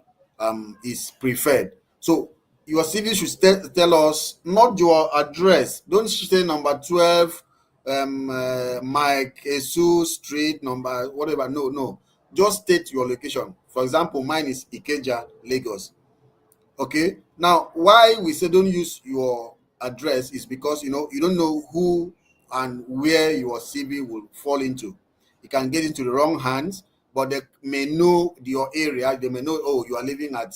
is preferred. So your CV should tell us not your address. Don't say number 12, Mike Esu Street, number whatever. No, no. Just state your location. For example, mine is Ikeja, Lagos. Okay, now why we say don't use your address is because you don't know who and where your CV will fall into. It can get into the wrong hands, but they may know your area. They may know, oh, you are living at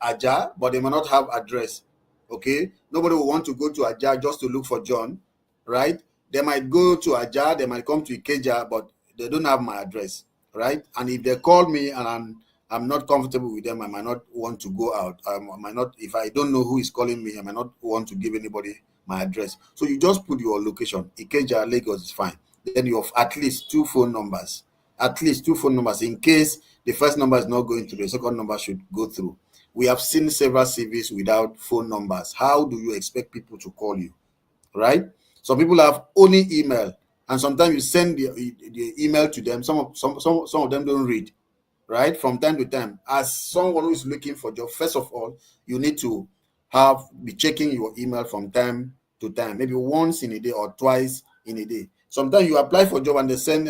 Aja, but they may not have address. Okay, nobody will want to go to Aja just to look for John, right? They might go to Aja, they might come to Ikeja, but they don't have my address, right? And if they call me and I'm not comfortable with them, I might not want to go out. I might not, if I don't know who is calling me, I might not want to give anybody my address. So you just put your location. Ikeja, Lagos is fine. Then you have at least two phone numbers. At least two phone numbers in case the first number is not going through, the second number should go through. We have seen several CVs without phone numbers. How do you expect people to call you? Right? Some people have only email, and sometimes you send the email to them. Some of them don't read, right? From time to time, as someone who is looking for job, first of all, you need to be checking your email from time to time, maybe once in a day or twice in a day. Sometimes you apply for job and they send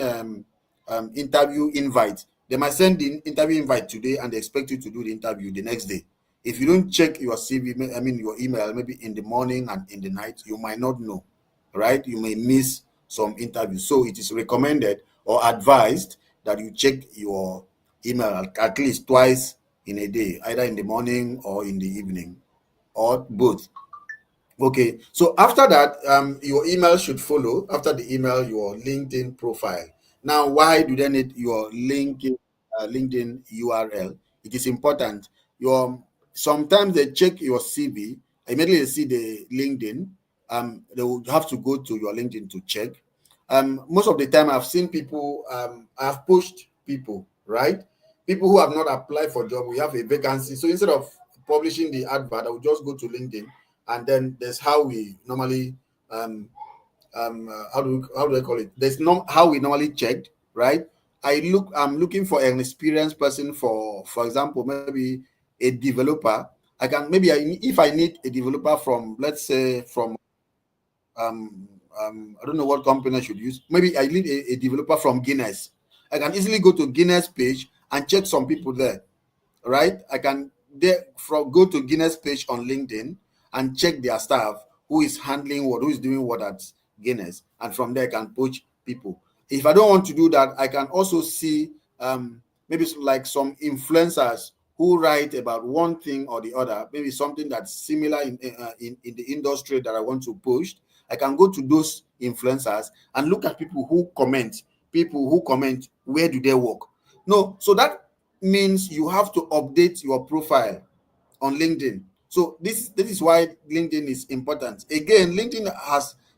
interview invite. They might send the interview invite today and they expect you to do the interview the next day. If you don't check your CV, I mean your email, maybe in the morning and in the night, you might not know, right? You may miss some interviews. So it is recommended or advised that you check your email at least twice in a day, either in the morning or in the evening, or both. Okay, so after that, your email should follow. After the email, your LinkedIn profile. Now, why do they need your LinkedIn URL? It is important. Your Sometimes they check your CV. Immediately they see the LinkedIn. They will have to go to your LinkedIn to check. Most of the time, I've seen people. I've pushed people, right? People who have not applied for job. We have a vacancy, so instead of publishing the advert, I will just go to LinkedIn, and then there's how we normally how do I call it? There's no how we normally checked, right? I'm looking for an experienced person, for example, maybe a developer. If I need a developer from, let's say, from I don't know what company I should use. Maybe I need a developer from Guinness. I can easily go to Guinness page and check some people there, right? I can go to Guinness page on LinkedIn and check their staff, who is handling what, who is doing what at Guinness, and from there I can poach people. If I don't want to do that, I can also see maybe like some influencers who write about one thing or the other, maybe something that's similar in the industry that I want to push. I can go to those influencers and look at people who comment, where do they work? No, so that means you have to update your profile on LinkedIn. So this is why LinkedIn is important. Again, LinkedIn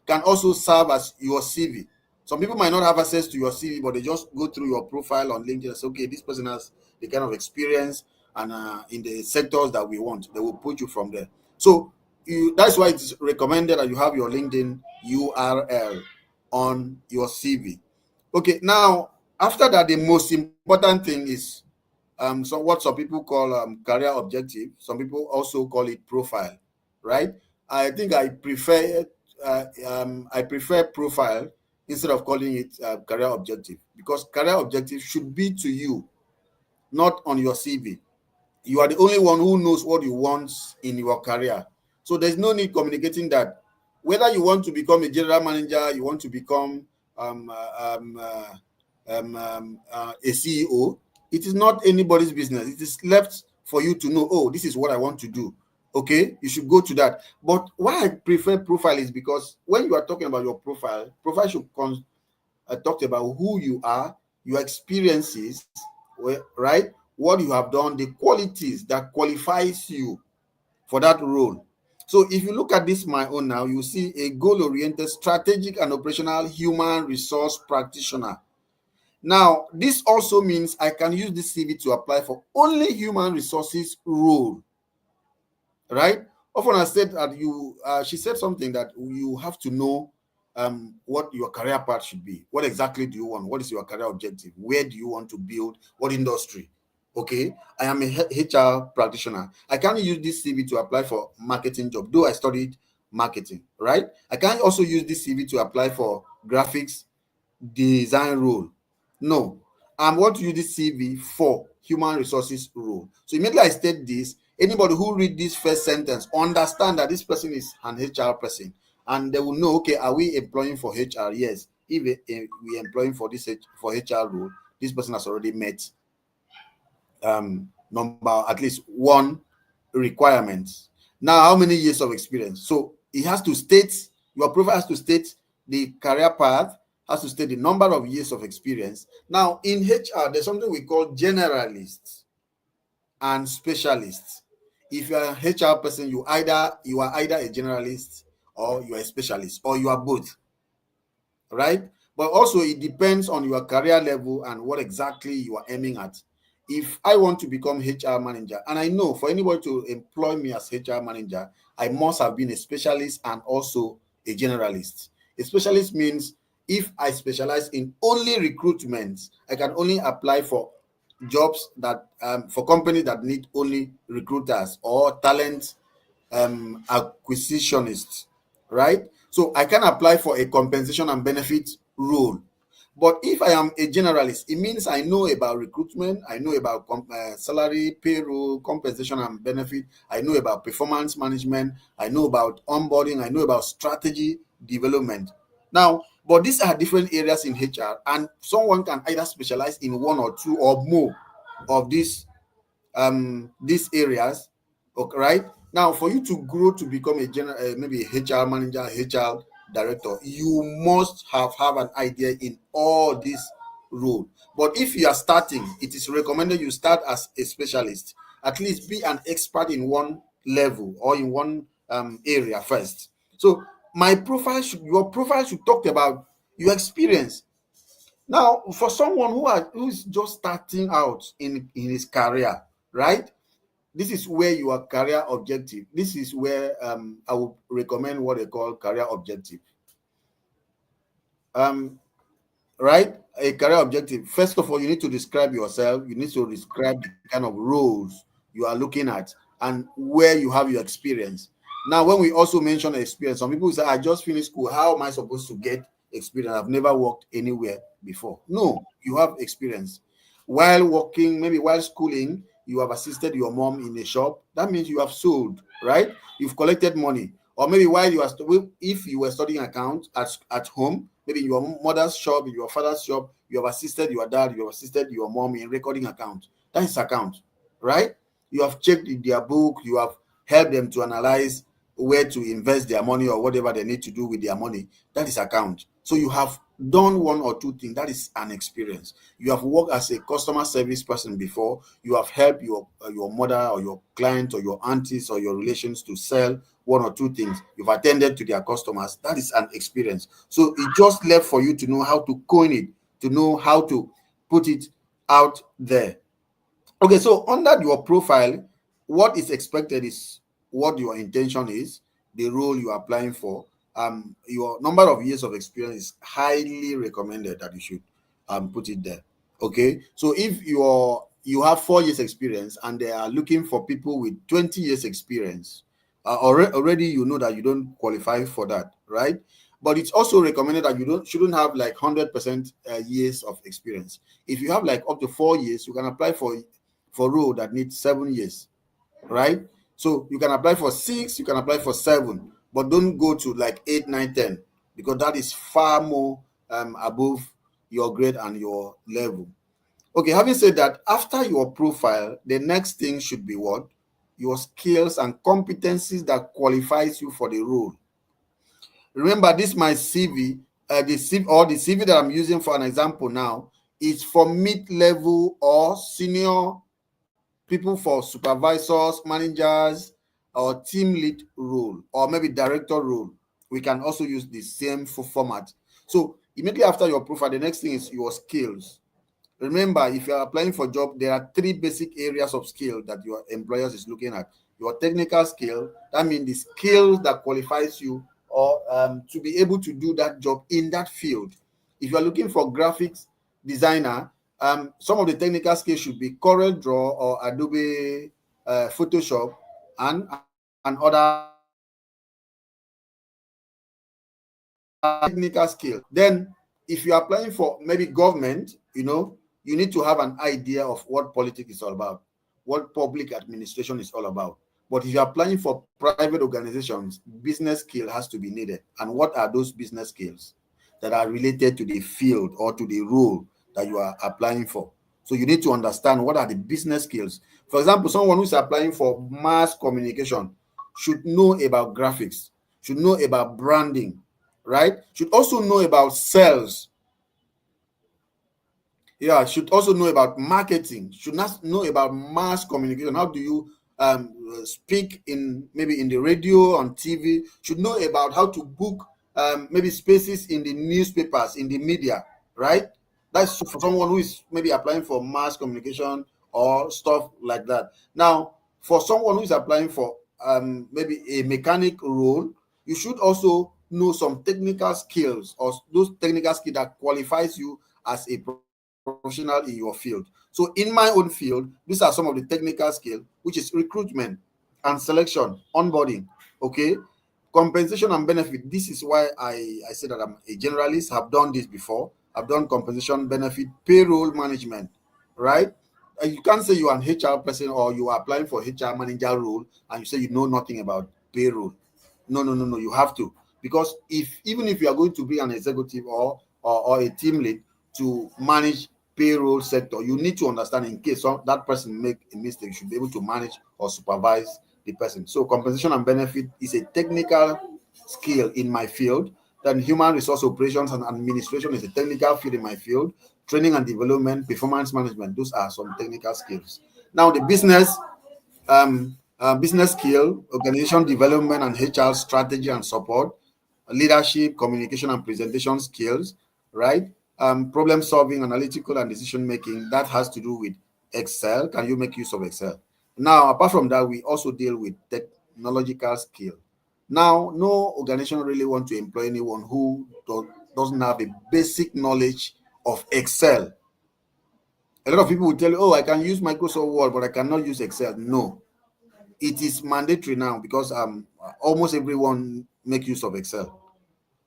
can also serve as your CV. Some people might not have access to your CV, but they just go through your profile on LinkedIn and say, okay, this person has the kind of experience and in the sectors that we want. They will put you from there. So that's why it's recommended that you have your LinkedIn URL on your CV. Okay, now after that, the most important thing is so what some people call career objective. Some people also call it profile, right? I think I prefer profile instead of calling it career objective, because career objective should be to you, not on your CV. You are the only one who knows what you want in your career. So there's no need communicating that. Whether you want to become a general manager, you want to become a CEO, it is not anybody's business. It is left for you to know, oh, this is what I want to do. Okay, you should go to that. But why I prefer profile is because when you are talking about your profile should talk about who you are, your experiences, right? What you have done, the qualities that qualifies you for that role. So if you look at this my own now, you see a goal-oriented, strategic and operational human resource practitioner. Now, this also means I can use this CV to apply for only human resources role, right? Often I said that she said something that you have to know what your career path should be. What exactly do you want? What is your career objective? Where do you want to build? What industry? Okay, I am a HR practitioner. I can't use this CV to apply for marketing job, though I studied marketing, right? I can't also use this CV to apply for graphics design role. No, I want to use this CV for human resources role. So immediately I state this, anybody who read this first sentence understand that this person is an HR person, and they will know, okay, are we employing for HR? Yes. If we employing for for HR role, this person has already met number at least one requirement. Now, how many years of experience? So it has to state, your profile has to state the career path, has to state the number of years of experience. Now, in HR, there's something we call generalists and specialists. If you're an HR person, you are either a generalist or you are a specialist, or you are both, right? But also it depends on your career level and what exactly you are aiming at. If I want to become HR manager, and I know for anybody to employ me as HR manager, I must have been a specialist and also a generalist. A specialist means if I specialize in only recruitment, I can only apply for jobs that for companies that need only recruiters or talent acquisitionists, right? So I can apply for a compensation and benefit role. But if I am a generalist, it means I know about recruitment, I know about salary, payroll, compensation and benefit, I know about performance management, I know about onboarding, I know about strategy development. Now, but these are different areas in HR, and someone can either specialize in one or two or more of these areas. Okay, right? Now, for you to grow to become a general, maybe a HR manager, HR director, you must have an idea in all these roles. But if you are starting, it is recommended you start as a specialist. At least be an expert in one level or in one area first. So your profile should talk about your experience. Now, for someone who is just starting out in his career, right? This is where your career objective. This is where I would recommend what they call career objective. Um, right? A career objective. First of all, you need to describe yourself. You need to describe the kind of roles you are looking at and where you have your experience. Now, when we also mention experience, some people say, I just finished school. How am I supposed to get experience? I've never worked anywhere before. No, you have experience. While working, maybe while schooling, you have assisted your mom in a shop. That means you have sold, right? You've collected money. Or maybe while you are, if you were studying account at home, maybe in your mother's shop, in your father's shop, you have assisted your dad, you have assisted your mom in recording account. That is account, right? You have checked in their book, you have helped them to analyze where to invest their money or whatever they need to do with their money. That is account. So you have done one or two things. That is an experience. You have worked as a customer service person before. You have helped your mother or your client or your aunties or your relations to sell one or two things. You've attended to their customers. That is an experience. So it just left for you to know how to coin it, to know how to put it out there. Okay, so under your profile, what is expected is what your intention is, the role you are applying for. Your number of years of experience is highly recommended that you should put it there. Okay, so if you have 4 years experience and they are looking for people with 20 years experience, already you know that you don't qualify for that, right? But it's also recommended that you shouldn't have like 100% years of experience. If you have like up to 4 years, you can apply for role that needs 7 years, right? So you can apply for 6, you can apply for 7, but don't go to like 8, 9, 10, because that is far more above your grade and your level. Okay, having said that, after your profile, the next thing should be what? Your skills and competencies that qualifies you for the role. Remember, this my CV, the CV that I'm using for an example now is for mid-level or senior people, for supervisors, managers, or team lead role, or maybe director role. We can also use the same format. So immediately after your profile, the next thing is your skills. Remember, if you are applying for a job, there are 3 basic areas of skill that your employers is looking at. Your technical skill, that means the skills that qualifies you or to be able to do that job in that field. If you are looking for graphics designer, some of the technical skills should be Corel Draw or Adobe Photoshop and other technical skill. Then if you're applying for maybe government, you need to have an idea of what politics is all about, what public administration is all about. But if you're applying for private organizations, business skill has to be needed. And what are those business skills that are related to the field or to the role that you are applying for? So you need to understand what are the business skills. For example, someone who's applying for mass communication should know about graphics, should know about branding, right? Should also know about sales. Yeah, should also know about marketing. Should not know about mass communication. How do you speak in maybe in the radio, on TV? Should know about how to book maybe spaces in the newspapers, in the media, right? That's for someone who is maybe applying for mass communication or stuff like that. Now, for someone who is applying for maybe a mechanic role, you should also know some technical skills or those technical skills that qualifies you as a professional in your field. So in my own field, these are some of the technical skills, which is recruitment and selection, onboarding, okay? Compensation and benefit. This is why I said that I'm a generalist, have done this before. I've done compensation, benefit, payroll management, right? You can't say you're an HR person or you are applying for HR manager role and you say you know nothing about payroll. No, no, no, no. You have to, because if even if you are going to be an executive or a team lead to manage payroll sector, you need to understand in case that person make a mistake, you should be able to manage or supervise the person. So compensation and benefit is a technical skill in my field. Then human resource operations and administration is a technical field in my field. Training and development, performance management, those are some technical skills. Now the business skill, organization development and HR strategy and support, leadership, communication and presentation skills, right? Problem solving, analytical and decision making, that has to do with Excel. Can you make use of Excel? Now, apart from that, we also deal with technological skill. Now, no organization really want to employ anyone who doesn't have a basic knowledge of Excel. A lot of people will tell you, oh, I can use Microsoft Word, but I cannot use Excel. No, it is mandatory now because almost everyone make use of Excel.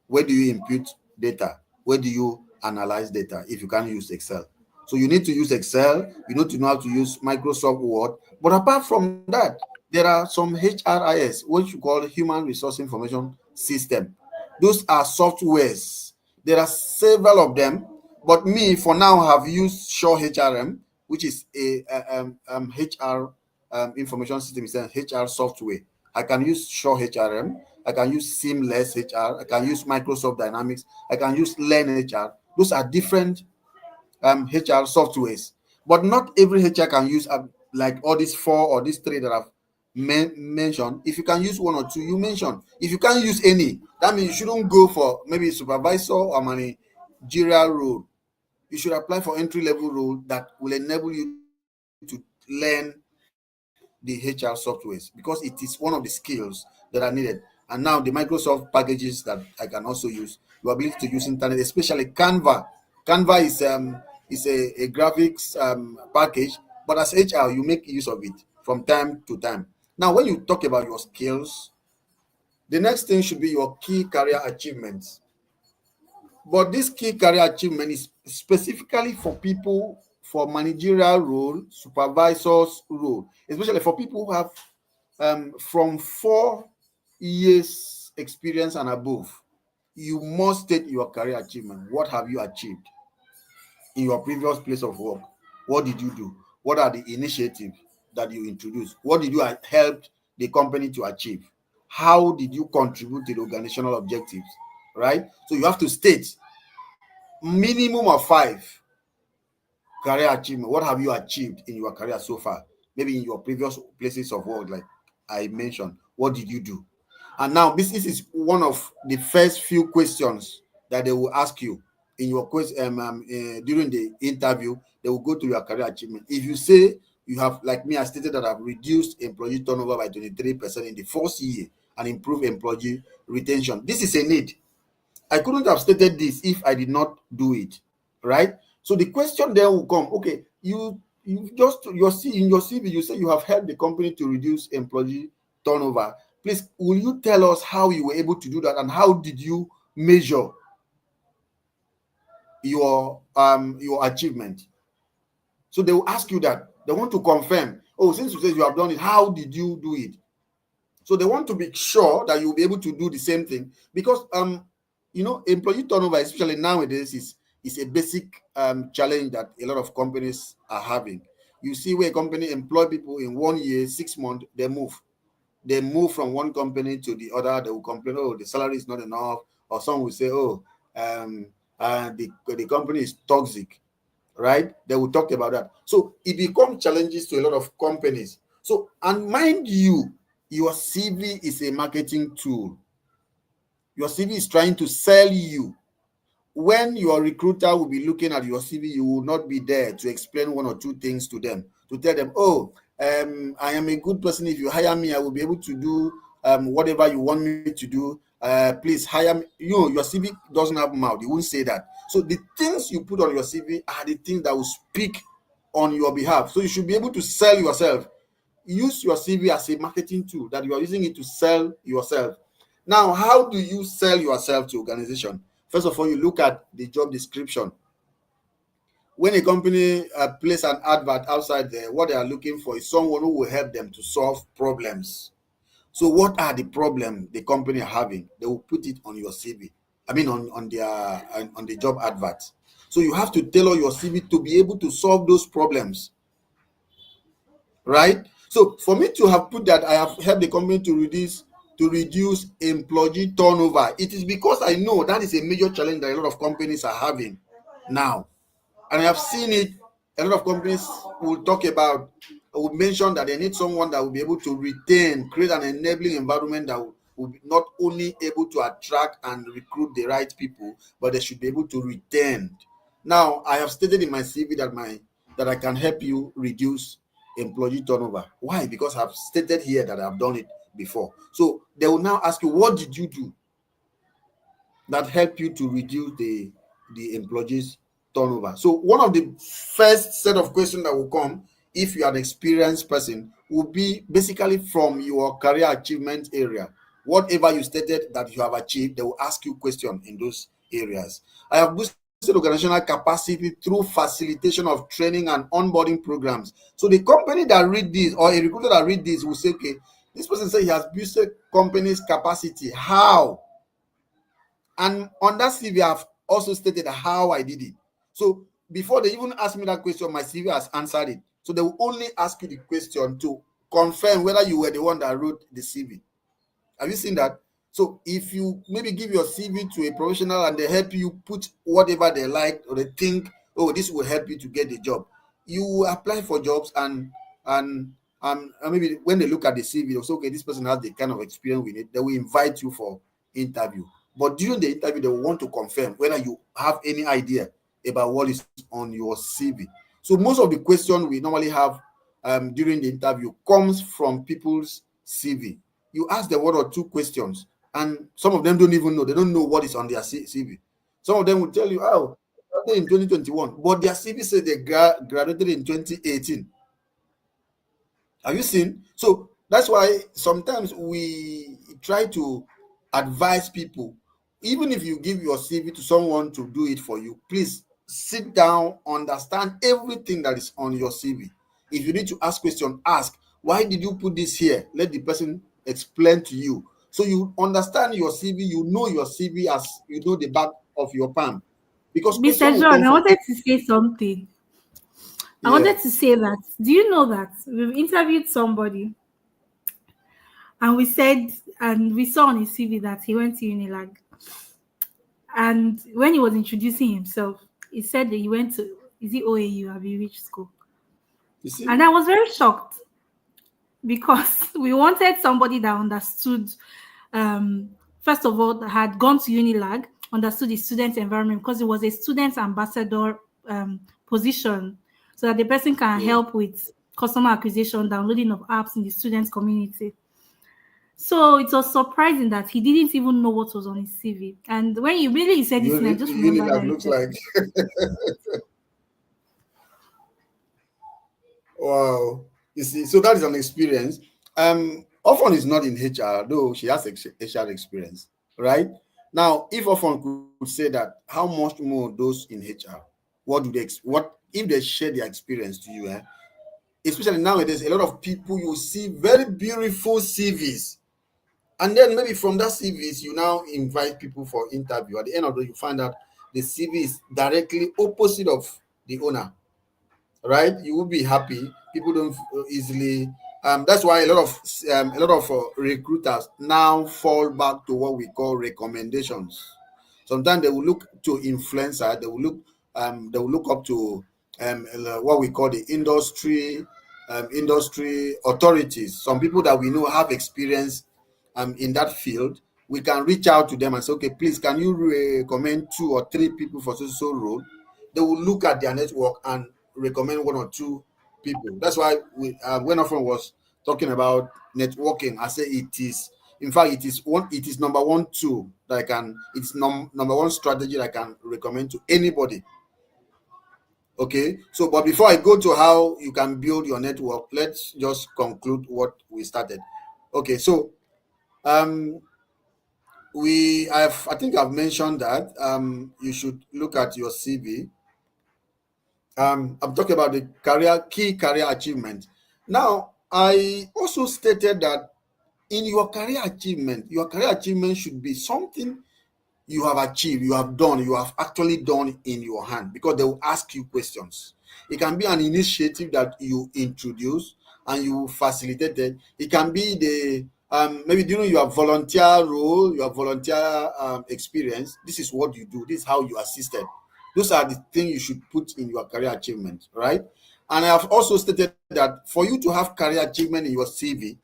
Where do you input data? Where do you analyze data if you can't use Excel? So you need to use Excel. You need to know how to use Microsoft Word. But apart from that, there are some HRIS, which you call Human Resource Information System. Those are softwares. There are several of them. But me, for now, have used Shaw HRM, which is a HR information system. It's an HR software. I can use Shaw HRM. I can use Seamless HR. I can use Microsoft Dynamics. I can use Learn HR. Those are different HR softwares. But not every HR can use like all these four or these three that I've mentioned. If you can use one or two, you mentioned. If you can't use any, that means you shouldn't go for maybe supervisor or managerial role. You should apply for entry level role that will enable you to learn the HR softwares, because it is one of the skills that are needed. And now the Microsoft packages that I can also use, your ability to use internet, especially Canva. Canva is a graphics package, but as HR you make use of it from time to time. Now, when you talk about your skills, the next thing should be your key career achievements. But this key career achievement is specifically for people for managerial role, supervisors role, especially for people who have from 4 years experience and above. You must state your career achievement. What have you achieved in your previous place of work? What did you do? What are the initiatives that you introduced? What did you help the company to achieve? How did you contribute to the organizational objectives? Right? So you have to state minimum of 5 career achievement. What have you achieved in your career so far? Maybe in your previous places of work, like I mentioned. What did you do? And now this is one of the first few questions that they will ask you in your during the interview. They will go to your career achievement. If you say you have, like me, I stated that I've reduced employee turnover by 23% in the first year and improved employee retention. This is a need. I couldn't have stated this if I did not do it, right? So the question then will come, okay, you just in your CV you say you have helped the company to reduce employee turnover. Please, will you tell us how you were able to do that and how did you measure your achievement? So they will ask you that. They want to confirm, oh, since you say you have done it, how did you do it? So they want to be sure that you'll be able to do the same thing, because employee turnover, especially nowadays, is a basic challenge that a lot of companies are having. You see where a company employ people in 1 year, 6 months, they move. They move from one company to the other. They will complain, oh, the salary is not enough, or some will say, oh, the company is toxic, right? They will talk about that. So it becomes challenges to a lot of companies. So, and mind you, your CV is a marketing tool. Your CV is trying to sell you. When your recruiter will be looking at your CV, you will not be there to explain one or two things to them, to tell them, oh, I am a good person. If you hire me, I will be able to do whatever you want me to do. Please hire me. Your CV doesn't have mouth. You won't say that. So the things you put on your CV are the things that will speak on your behalf. So you should be able to sell yourself. Use your CV as a marketing tool, that you are using it to sell yourself. Now, how do you sell yourself to organization? First of all, you look at the job description. When a company place an advert outside there, what they are looking for is someone who will help them to solve problems. So what are the problems the company are having? They will put it on your CV. I mean on their on the job advert. So you have to tailor your CV to be able to solve those problems, right? So for me to have put that I have helped the company to reduce employee turnover, it is because I know that is a major challenge that a lot of companies are having now. And I have seen it. A lot of companies will talk about, will mention that they need someone that will be able to retain, create an enabling environment that will be not only able to attract and recruit the right people, but they should be able to retain. Now, I have stated in my CV that I can help you reduce employee turnover. Why? Because I've stated here that I've done it before. So they will now ask you, what did you do that help you to reduce the employees turnover? So one of the first set of questions that will come if you are an experienced person will be basically from your career achievement area. Whatever you stated that you have achieved, they will ask you questions in those areas. I have boosted organizational capacity through facilitation of training and onboarding programs. So the company that read this, or a recruiter that read this, will say, okay, this person said he has boosted company's capacity. How? And on that CV, I've also stated how I did it. So before they even ask me that question, my CV has answered it. So they will only ask you the question to confirm whether you were the one that wrote the CV. Have you seen that? So if you maybe give your CV to a professional and they help you put whatever they like or they think, oh, this will help you to get the job, you apply for jobs and maybe when they look at the CV, they'll say, okay, this person has the kind of experience we need. They will invite you for interview. But during the interview, they will want to confirm whether you have any idea about what is on your CV. So most of the questions we normally have during the interview comes from people's CV. You ask them one or two questions, and some of them don't even know. They don't know what is on their CV. Some of them will tell you, oh, in 2021, but their CV said they graduated in 2018. Have you seen? So that's why sometimes we try to advise people, even if you give your CV to someone to do it for you, please sit down, understand everything that is on your CV. If you need to ask question, ask, why did you put this here? Let the person explain to you. So you understand your CV, you know your CV as you know the back of your palm. Because Mr. question will John, come I from wanted people. to say something. I Yeah. wanted to say that, do you know that we've interviewed somebody and we saw on his CV that he went to Unilag. And when he was introducing himself, he said that he went to, is it OAU, Abbey Rich School? You see? And I was very shocked because we wanted somebody that understood, um, first of all, that had gone to Unilag, understood the student environment, because it was a student ambassador position, so that the person can Yeah. help with customer acquisition, downloading of apps in the student community. So it was surprising that he didn't even know what was on his CV. And when he really said this thing, I just remember that Unilag he looks said, like wow. You see, so that is an experience. Ofon is not in HR, though she has HR experience, right? Now, if Ofon could say that, how much more those in HR? What do they what if they share their experience to you? Especially nowadays, a lot of people you see very beautiful CVs, and then maybe from that CVs you now invite people for interview. At the end of the day, you find out the CV is directly opposite of the owner, right? You will be happy. People don't easily. That's why a lot of recruiters now fall back to what we call recommendations. Sometimes they will look to influencer. They will look up to what we call the industry authorities. Some people that we know have experience in that field. We can reach out to them and say, okay, please, can you recommend two or three people for so role? They will look at their network and recommend one or two people. That's why when Often was talking about networking, I say it is, in fact, it is number one tool that I can, it's number one strategy that I can recommend to anybody. Okay, so but before I go to how you can build your network, let's just conclude what we started. Okay, so um I think I've mentioned that you should look at your CV. I'm talking about the key career achievement. Now, I also stated that in your career achievement should be something you have achieved, you have done, you have actually done in your hand, because they will ask you questions. It can be an initiative that you introduce and you facilitated. It can be the maybe during your volunteer role, your volunteer experience. This is what you do. This is how you assisted. Those are the things you should put in your career achievement, right? And I have also stated that for you to have career achievement in your CV,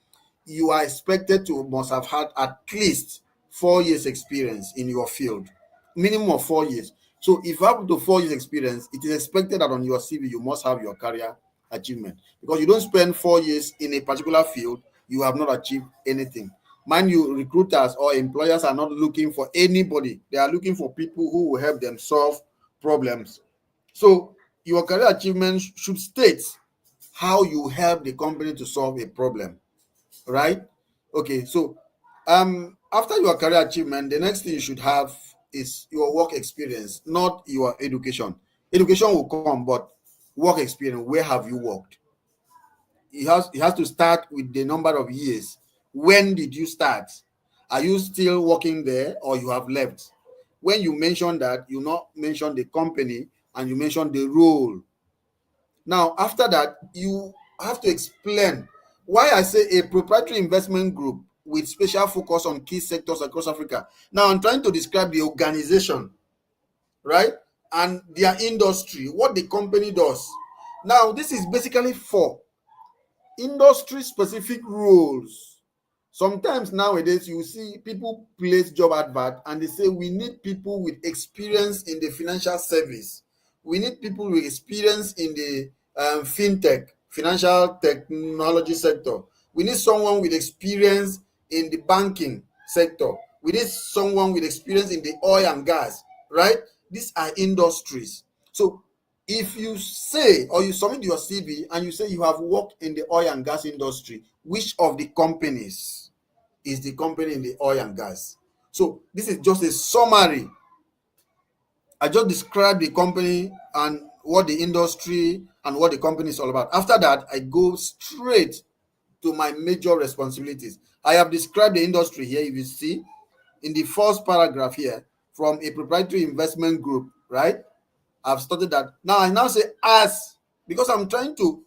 you are expected to must have had at least 4 years experience in your field, minimum of 4 years. So if you have up to 4 years experience, it is expected that on your CV you must have your career achievement, because you don't spend 4 years in a particular field, you have not achieved anything. Mind you, recruiters or employers are not looking for anybody, they are looking for people who will help them solve problems. So your career achievement should state how you help the company to solve a problem, right? Okay, so after your career achievement, the next thing you should have is your work experience, not your education. Education will come, but work experience, where have you worked? It has to start with the number of years. When did you start? Are you still working there or you have left? When you mention that, you not mention the company and you mention the role. Now, after that, you have to explain why I say a proprietary investment group with special focus on key sectors across Africa. Now, I'm trying to describe the organization, right? And their industry, what the company does. Now, this is basically for industry specific roles. Sometimes nowadays you see people place job advert and they say we need people with experience in the financial service, we need people with experience in the fintech, financial technology sector, we need someone with experience in the banking sector, we need someone with experience in the oil and gas, right? These are industries. So if you say or you submit your CV and you say you have worked in the oil and gas industry, which of the companies is the company in the oil and gas? So this is just a summary. I just described the company and what the industry and what the company is all about. After that, I go straight to my major responsibilities. I have described the industry here. If you see in the first paragraph here, from a proprietary investment group, right? I've started that. Now I now say as, because I'm trying to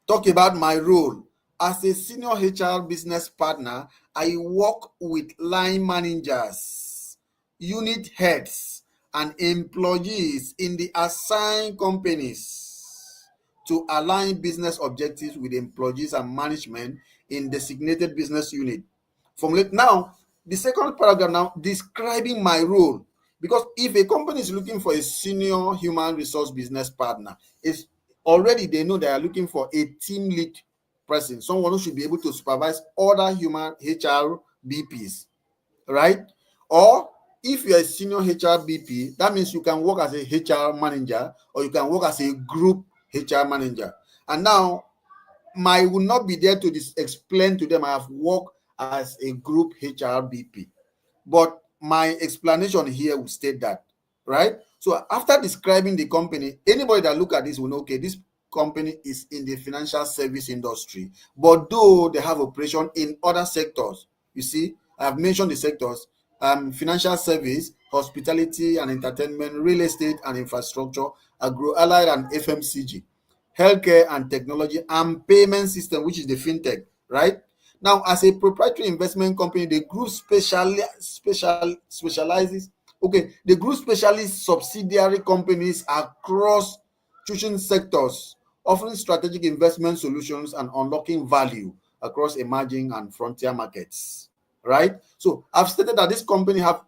talk about my role as a senior HR business partner. I work with line managers, unit heads, and employees in the assigned companies to align business objectives with employees and management in designated business unit. Formulate now the second paragraph now describing my role, because if a company is looking for a senior human resource business partner, it's already they know they are looking for a team lead person, someone who should be able to supervise other human HR BPs, right? Or if you're a senior HR BP, that means you can work as a HR manager or you can work as a group HR manager. And now I will not be there to explain to them I have worked as a group HR BP, but my explanation here will state that, right? So after describing the company, anybody that look at this will know, okay, this company is in the financial service industry, but though they have operation in other sectors, you see, I have mentioned the sectors: financial service, hospitality and entertainment, real estate and infrastructure, agro allied and FMCG, healthcare and technology, and payment system, which is the fintech, right? Now, as a proprietary investment company, the group specializes. Okay, the group specializes subsidiary companies across choosing sectors, offering strategic investment solutions and unlocking value across emerging and frontier markets. Right. So I've stated that this company have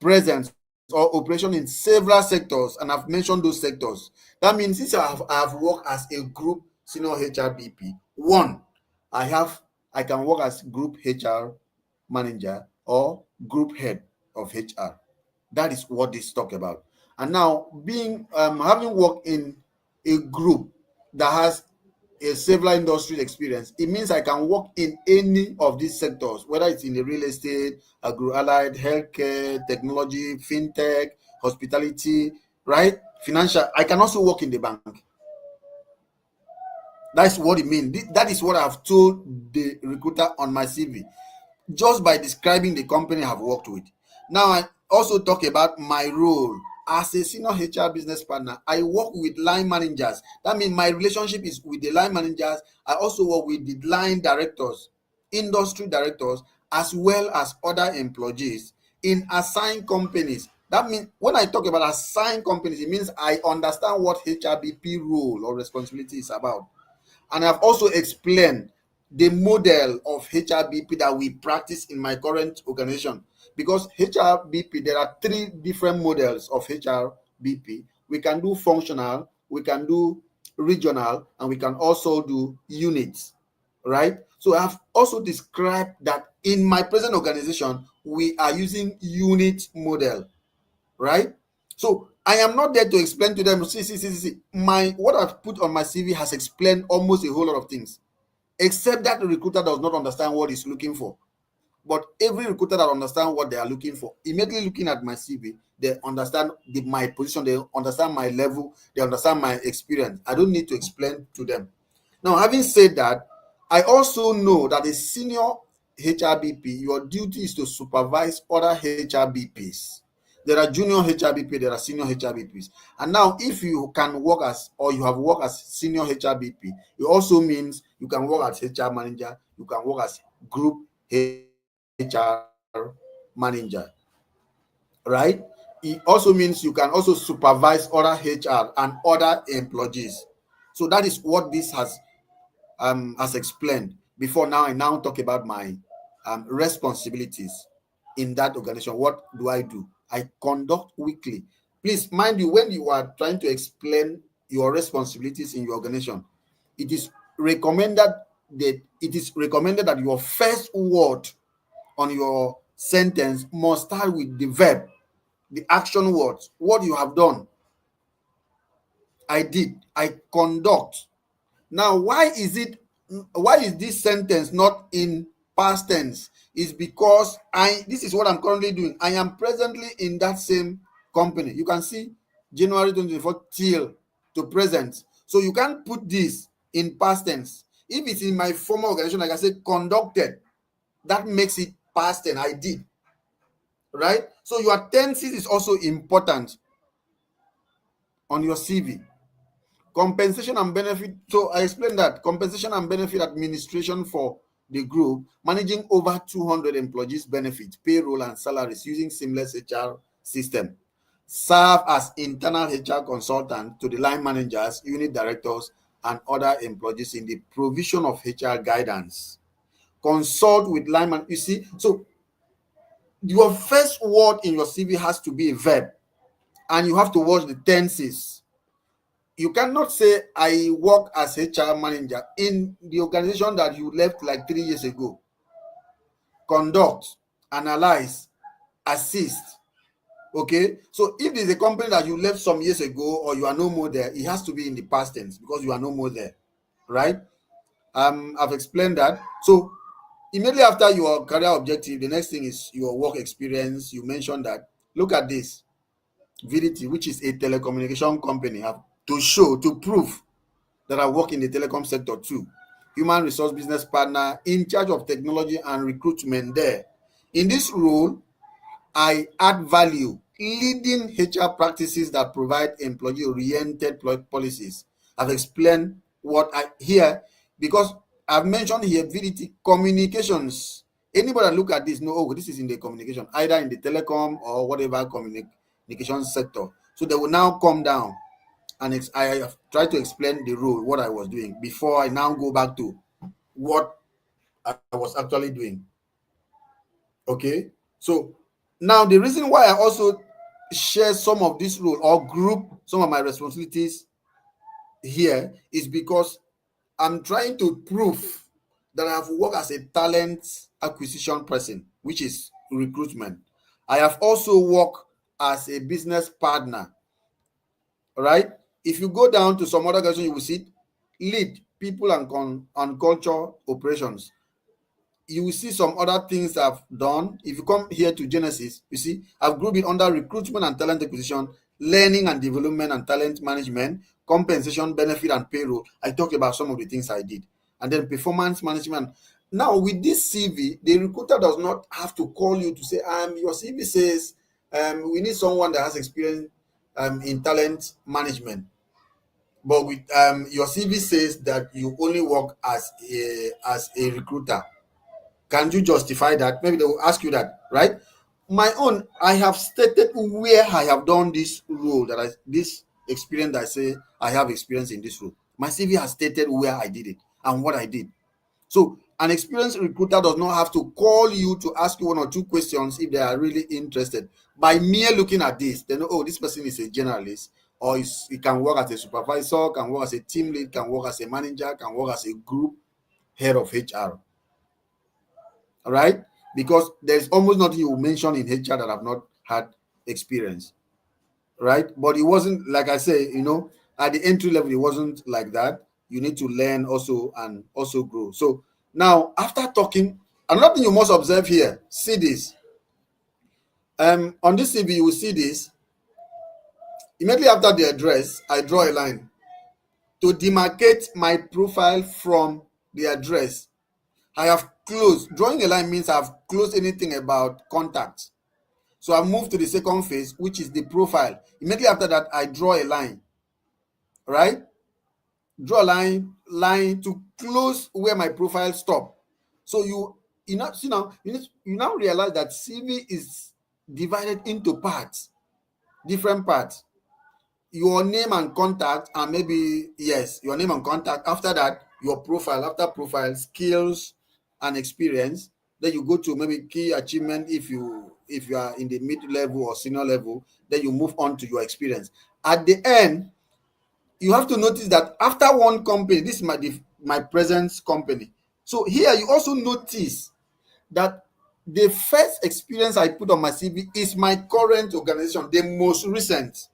presence or operation in several sectors, and I've mentioned those sectors. That means since I have worked as a group senior HRBP, one, I can work as group HR manager or group head of HR. That is what this talk about. And now being having worked in a group that has a several industry experience, it means I can work in any of these sectors, whether it's in the real estate, agro-allied, healthcare, technology, fintech, hospitality, right? Financial. I can also work in the bank. That's what it means. That is what I've told the recruiter on my CV, just by describing the company I've worked with. Now, I also talk about my role as a senior HR business partner. I work with line managers. That means my relationship is with the line managers. I also work with the line directors, industry directors, as well as other employees in assigned companies. That means when I talk about assigned companies, it means I understand what HRBP role or responsibility is about. And I've also explained the model of HRBP that we practice in my current organization. Because HRBP, there are three different models of HRBP. We can do functional, we can do regional, and we can also do units, right? So I've also described that in my present organization, we are using unit model, right? So I am not there to explain to them, see. My what I've put on my CV has explained almost a whole lot of things, except that the recruiter does not understand what he's looking for. But every recruiter that understands what they are looking for, immediately looking at my CV, they understand my position, they understand my level, they understand my experience. I don't need to explain to them. Now, having said that, I also know that a senior HRBP, your duty is to supervise other HRBPs. There are junior HRBP, there are senior HRBPs. And now, if you can work as, or you have worked as senior HRBP, it also means you can work as HR manager, you can work as group HR manager, right? It also means you can also supervise other HR and other employees. So that is what this has explained before. Now I now talk about my responsibilities in that organization. What do? I conduct weekly. Please mind you, when you are trying to explain your responsibilities in your organization, it is recommended that your first word on your sentence must start with the verb, the action words, what you have done. I did, I conduct. Now, why is this sentence not in past tense? Is because this is what I'm currently doing. I am presently in that same company. You can see January 2024 till to present. So you can't put this in past tense. If it's in my former organization, like I said, conducted, that makes it past tense. I did. Right? So your tenses is also important on your CV. Compensation and benefit. So I explained that compensation and benefit administration for the group, managing over 200 employees' benefits, payroll, and salaries using seamless HR system. Serve as internal HR consultant to the line managers, unit directors, and other employees in the provision of HR guidance. Consult with line man. You see, so your first word in your CV has to be a verb, and you have to watch the tenses. You cannot say I work as HR manager in the organization that you left like 3 years ago. Conduct, analyze, assist. Okay, so if there's a company that you left some years ago or you are no more there, it has to be in the past tense because you are no more there, right? I've explained that. So immediately after your career objective, the next thing is your work experience. You mentioned that. Look at this. VDT, which is a telecommunication company, have to prove that I work in the telecom sector too. Human resource business partner in charge of technology and recruitment there. In this role, I add value, leading HR practices that provide employee-oriented policies. I've explained what I here because I've mentioned here VDT communications. Anybody that look at this know, oh, this is in the communication, either in the telecom or whatever communication sector. So they will now come down and I have tried to explain the role, what I was doing before I now go back to what I was actually doing. Okay, so now the reason why I also share some of this role or group some of my responsibilities here is because I'm trying to prove that I have worked as a talent acquisition person, which is recruitment. I have also worked as a business partner. All right. If you go down to some other organization, you will see lead people and culture operations, you will see some other things I've done. If you come here to Genesis, you see I've grouped it under recruitment and talent acquisition, learning and development and talent management, compensation, benefit and payroll. I talked about some of the things I did, and then performance management. Now with this CV, the recruiter does not have to call you to say, your CV says we need someone that has experience in talent management, but with your CV says that you only work as a recruiter. Can you justify that? Maybe they will ask you that, right? My own, I have stated where I have done this role, this experience that I say I have experience in this role. My CV has stated where I did it and what I did. So an experienced recruiter does not have to call you to ask you one or two questions if they are really interested. By mere looking at this, they know, oh, this person is a generalist, or he can work as a supervisor, can work as a team lead, can work as a manager, can work as a group head of HR. Right? Because there's almost nothing you will mention in HR that I've not had experience, right? But it wasn't, like I say, at the entry level, it wasn't like that. You need to learn also and also grow. So now, after talking, another thing you must observe here, see this. On this CV, you will see this. Immediately after the address, I draw a line to demarcate my profile from the address. I have closed. Drawing a line means I've closed anything about contacts. So I move to the second phase, which is the profile. Immediately after that, I draw a line, right? Draw a line to close where my profile stop. So you now realize that CV is divided into parts, different parts. Your name and contact, and maybe yes, your name and contact. After that, your profile. After profile, skills and experience. Then you go to maybe key achievement if you are in the mid level or senior level. Then you move on to your experience. At the end, you have to notice that after one company, this is my present company. So here you also notice that the first experience I put on my CV is my current organization, the most recent.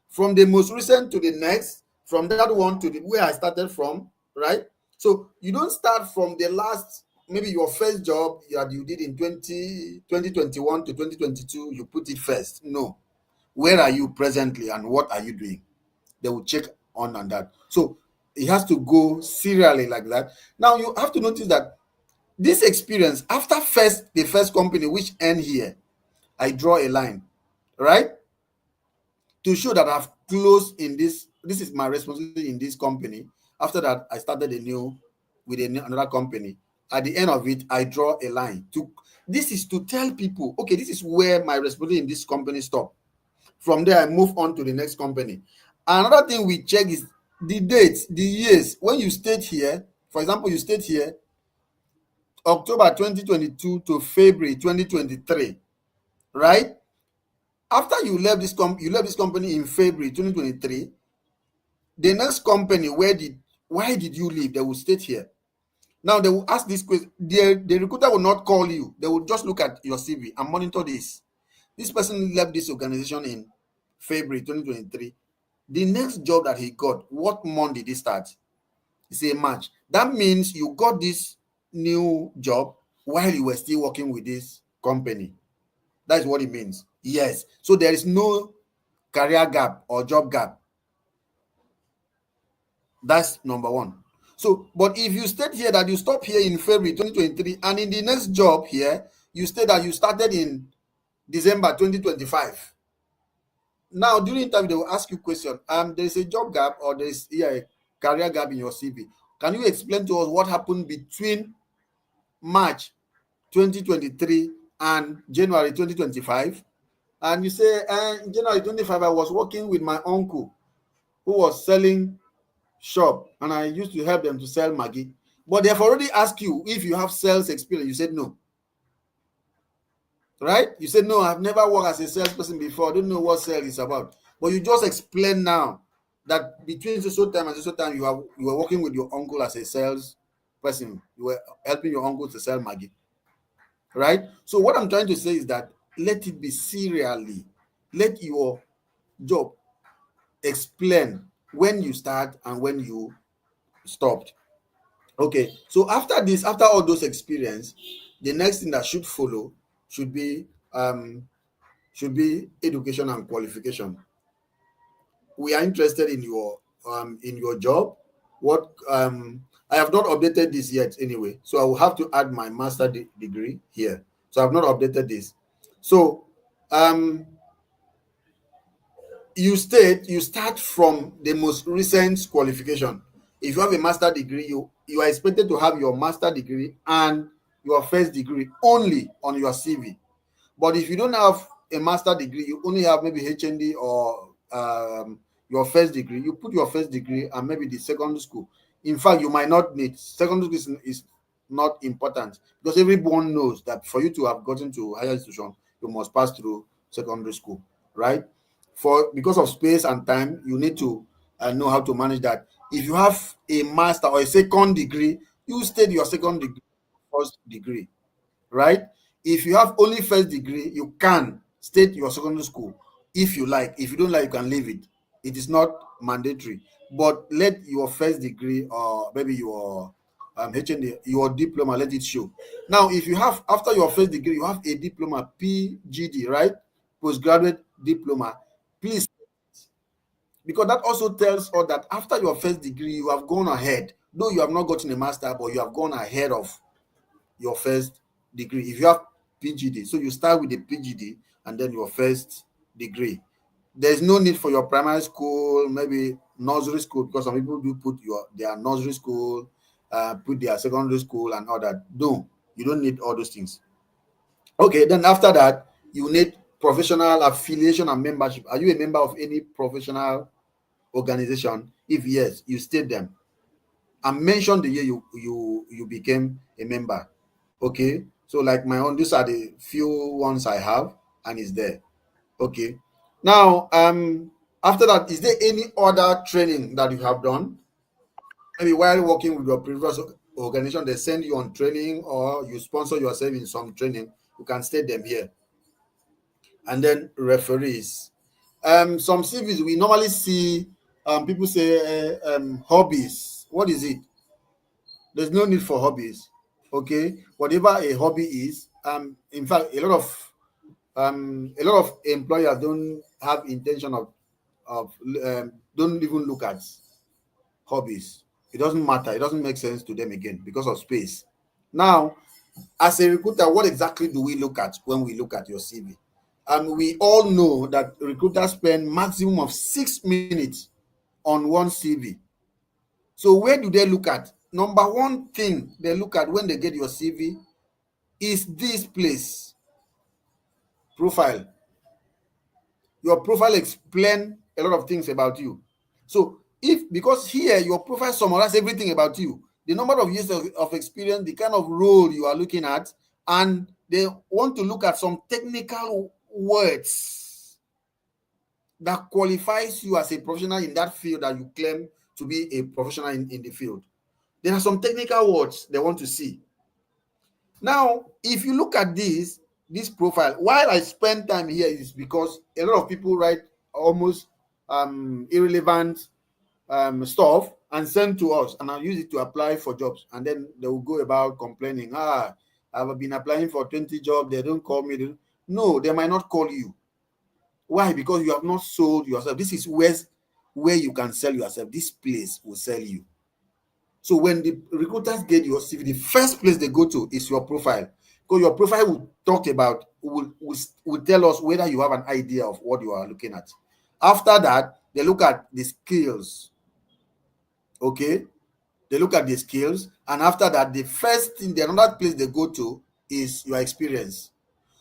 From the most recent to the next, from that one to the where I started from, right? So you don't start from the last, maybe your first job that you did in 2021 to 2022, you put it first. No. Where are you presently and what are you doing? They will check on and that. So it has to go serially like that. Now you have to notice that this experience, after the first company which end here, I draw a line, right? To show that I've closed in this is my responsibility in this company. After that, I started another company. At the end of it, I draw a line. This is to tell people, okay, this is where my responsibility in this company stop. From there, I move on to the next company. Another thing we check is the dates, the years. When you stayed here, for example, you stayed here October 2022 to February 2023, right? After you left this company in February 2023, the next company, why did you leave? They will state here. Now they will ask this question. The recruiter will not call you. They will just look at your CV and monitor this. This person left this organization in February 2023. The next job that he got, what month did he start? It's a March. That means you got this new job while you were still working with this company. That is what it means. Yes. So there is no career gap or job gap. That's number one. So, but if you state here that you stop here in February 2023, and in the next job here, you state that you started in December 2025. Now, during interview, they will ask you question. There's a job gap or there's a career gap in your CV. Can you explain to us what happened between March 2023 and January 2025? And you say, in January 25, I was working with my uncle who was selling shop, and I used to help them to sell Maggi. But they have already asked you if you have sales experience. You said no. Right? You said no, I've never worked as a salesperson before. I don't know what sales is about. But you just explain now that between so time and so time you were working with your uncle as a sales person. You were helping your uncle to sell Maggi. Right? So what I'm trying to say is that let it be serially. Let your job explain when you start and when you stopped. Okay, so after this, after all those experience, the next thing that should follow should be education and qualification. We are interested in your job. What I have not updated this yet anyway, so I will have to add my master degree here. So I've not updated this. So um you start from the most recent qualification. If you have a master degree, you are expected to have your master degree and your first degree only on your CV. But if you don't have a master degree, you only have maybe HND or your first degree, you put your first degree and maybe the secondary school. In fact, you might not need secondary school is not important, because everyone knows that for you to have gotten to higher institution, you must pass through secondary school, right? For because of space and time, you need to know how to manage that. If you have a master or a second degree, you state your second degree, first degree, right? If you have only first degree, you can state your secondary school if you like. If you don't like, you can leave it. It is not mandatory. But let your first degree or maybe your HND, your diploma, let it show. Now, if you have after your first degree, you have a diploma, PGD, right? Postgraduate diploma. Please, because that also tells us that after your first degree, you have gone ahead. Though you have not gotten a master, but you have gone ahead of your first degree. If you have PGD, so you start with the PGD and then your first degree. There's no need for your primary school, maybe nursery school, because some people do put their nursery school, put their secondary school and all that. No, you don't need all those things. Okay, then after that, you need professional affiliation and membership. Are you a member of any professional organization? If yes, you state them and mention the year you became a member. Okay, so like my own, these are the few ones I have, and it's there. Okay, now after that, is there any other training that you have done? Maybe while working with your previous organization, they send you on training, or you sponsor yourself in some training. You can state them here. And then referees. Some CVs we normally see, people say hobbies. What is it? There's no need for hobbies. Okay, whatever a hobby is, in fact, a lot of employers don't have intention of don't even look at hobbies. It doesn't matter. It doesn't make sense to them again because of space. Now, as a recruiter, what exactly do we look at when we look at your CV? And we all know that recruiters spend maximum of 6 minutes on one CV. So where do they look at? Number one thing they look at when they get your CV is this place, profile. Your profile explain a lot of things about you. So if because here your profile summarizes everything about you, the number of years of experience, the kind of role you are looking at, and they want to look at some technical words that qualifies you as a professional in that field that you claim to be a professional in the field. There are some technical words they want to see. Now, if you look at this profile, while I spend time here is because a lot of people write almost irrelevant stuff and send to us, and I use it to apply for jobs, and then they will go about complaining, I've been applying for 20 jobs, they don't call me. No, they might not call you. Why? Because you have not sold yourself. This is where you can sell yourself. This place will sell you. So when the recruiters get your CV, the first place they go to is your profile, because your profile will talk about will tell us whether you have an idea of what you are looking at. After that, they look at the skills. Okay, they look at the skills, and after that, the first thing, the another place they go to is your experience.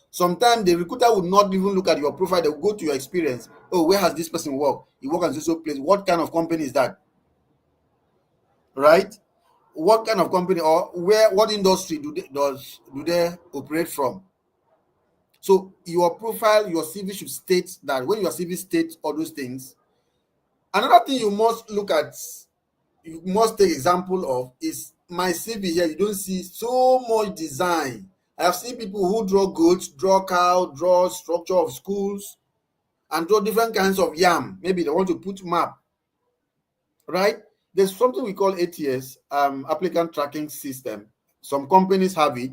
Sometimes the recruiter would not even look at your profile; they will go to your experience. Oh, where has this person worked? He works at this place. What kind of company is that? Right? What kind of company, or what industry do they operate from? So your profile, your CV should state that. When your CV states all those things, another thing you must look at, you must take example of, is my CV here. You don't see so much design. I have seen people who draw goats, draw cow, draw structure of schools, and draw different kinds of yam. Maybe they want to put map, right? There's something we call ATS, applicant tracking system. Some companies have it,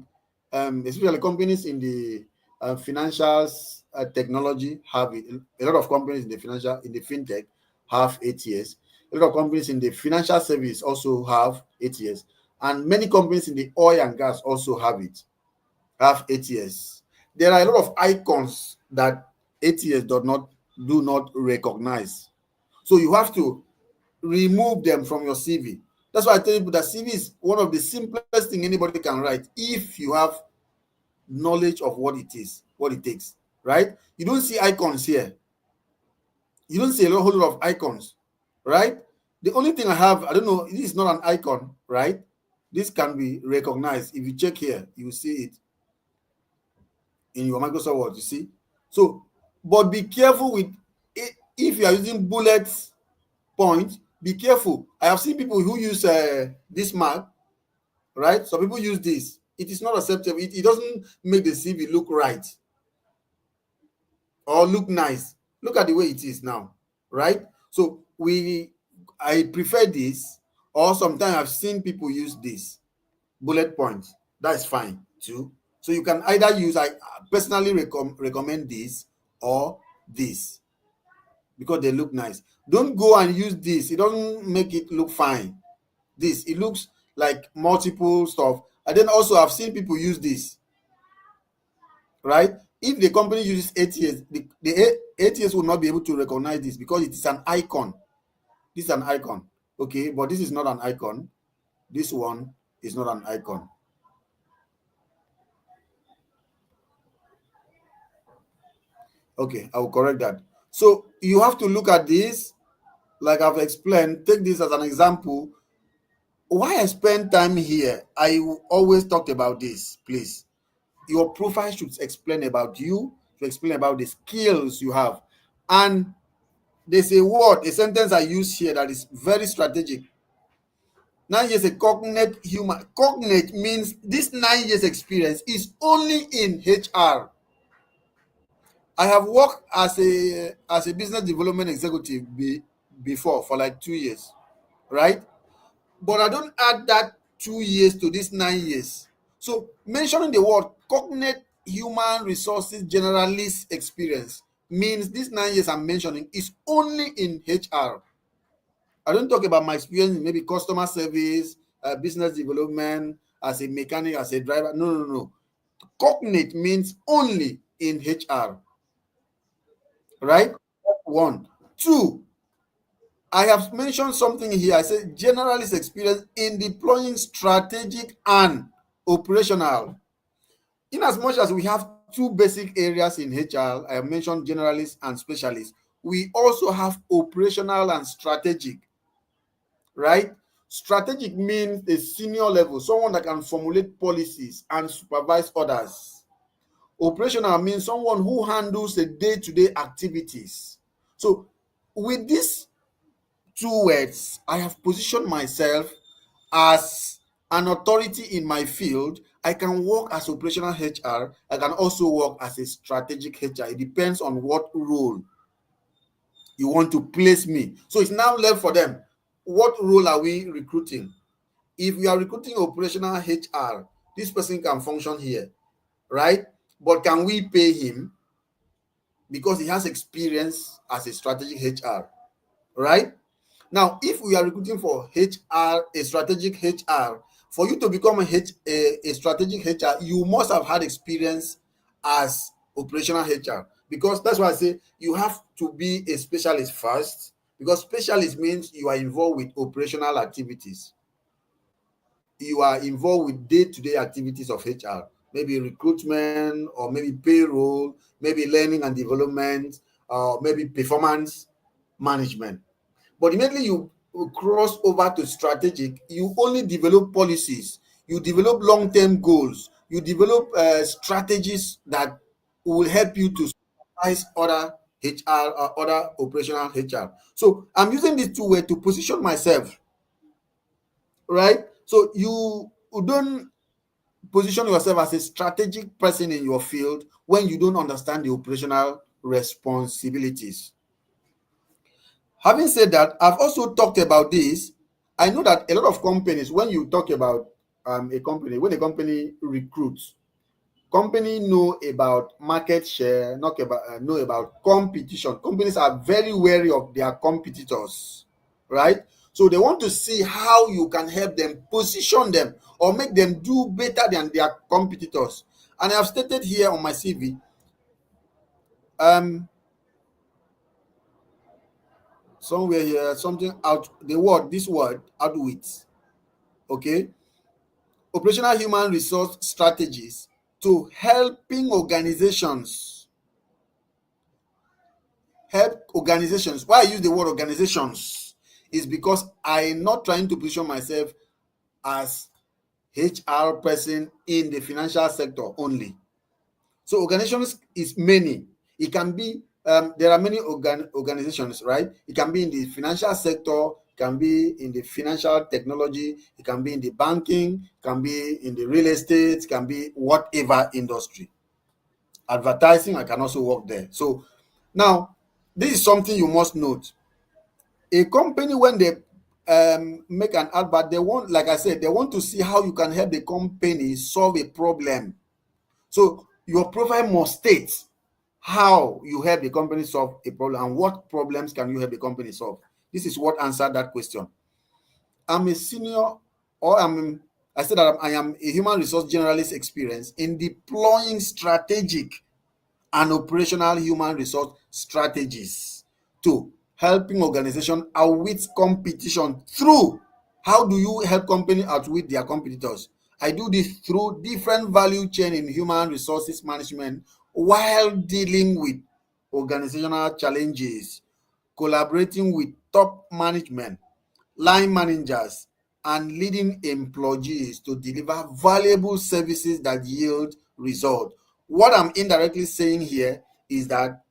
especially companies in the financials technology have it. A lot of companies in the fintech have ATS. A lot of companies in the financial service also have ATS, and many companies in the oil and gas also have it, have ATS. There are a lot of icons that ATS do not recognize. So you have to remove them from your CV. That's why I tell people that CV is one of the simplest thing anybody can write if you have knowledge of what it is, what it takes, right? You don't see icons here. You don't see a whole lot of icons, right? The only thing I have, I don't know, this is not an icon, right? This can be recognized. If you check here, you will see it in your Microsoft Word, you see. So, but be careful with it. If you are using bullet point, be careful. I have seen people who use this mark, right? Some people use this. It is not acceptable. It doesn't make the CV look right or look nice. Look at the way it is now, right? So I prefer this, or sometimes I've seen people use this bullet points. That's fine too. So you can either use, I personally recommend this or this because they look nice. Don't go and use this. It doesn't make it look fine. This, it looks like multiple stuff. And then also I've seen people use this, right? If the company uses ATS, the ATS will not be able to recognize this because it is an icon. This is an icon, okay? But this is not an icon. This one is not an icon. Okay, I will correct that. So you have to look at this, like I've explained. Take this as an example. Why I spend time here, I will always talk about this, please. Your profile should explain about you, to explain about the skills you have. And there's a sentence I use here that is very strategic. 9 years a cognate human. Cognate means this 9 years experience is only in HR. I have worked as a business development executive before for like 2 years, right? But I don't add that 2 years to this 9 years. So mentioning the word cognate human resources generalist experience means this 9 years I'm mentioning is only in HR. I don't talk about my experience in maybe customer service, business development, as a mechanic, as a driver. No, no, no. Cognate means only in HR, right? One. Two, I have mentioned something here. I said generalist experience in deploying strategic and operational. In as much as we have two basic areas in HR, I have mentioned generalist and specialist. We also have operational and strategic, right? Strategic means a senior level, someone that can formulate policies and supervise others. Operational means someone who handles the day-to-day activities. So with these two words, I have positioned myself as an authority in my field. I can work as operational HR. I can also work as a strategic HR. It depends on what role you want to place me. So it's now left for them. What role are we recruiting? If we are recruiting operational HR, this person can function here, right? But can we pay him because he has experience as a strategic HR, right? Now, if we are recruiting for HR, a strategic HR, for you to become a strategic HR, you must have had experience as operational HR. Because that's why I say you have to be a specialist first, because specialist means you are involved with operational activities. You are involved with day-to-day activities of HR, maybe recruitment or maybe payroll, maybe learning and development, or maybe performance management. But immediately you cross over to strategic, you only develop policies, you develop long-term goals, you develop strategies that will help you to supervise other HR or other operational HR. So I'm using these two ways to position myself, right? So you don't position yourself as a strategic person in your field when you don't understand the operational responsibilities. Having said that, I've also talked about this I know that a lot of companies, when you talk about a company, when a company recruits, company know about market share, not about know about competition. Companies are very wary of their competitors, right? So they want to see how you can help them position them or make them do better than their competitors. And I have stated here on my CV, um, somewhere here, something out the word, this word, outwit. Okay, operational human resource strategies to helping organizations. Why I use the word organizations is because I'm not trying to position myself as HR person in the financial sector only. So organizations is many. It can be there are many organizations, right? It can be in the financial sector, it can be in the financial technology, it can be in the banking, it can be in the real estate, it can be whatever industry. Advertising, I can also work there. So now this is something you must note. A company, when they make an advert, they want, like I said, they want to see how you can help the company solve a problem. So your profile must state how you help the company solve a problem and what problems can you help the company solve. This is what answered that question. I'm a senior, or I said that I am a human resource generalist experience in deploying strategic and operational human resource strategies to helping organization outwit competition through. How do you help company outwit their competitors? I do this through different value chain in human resources management while dealing with organizational challenges, collaborating with top management, line managers, and leading employees to deliver valuable services that yield result. What I'm indirectly saying here is that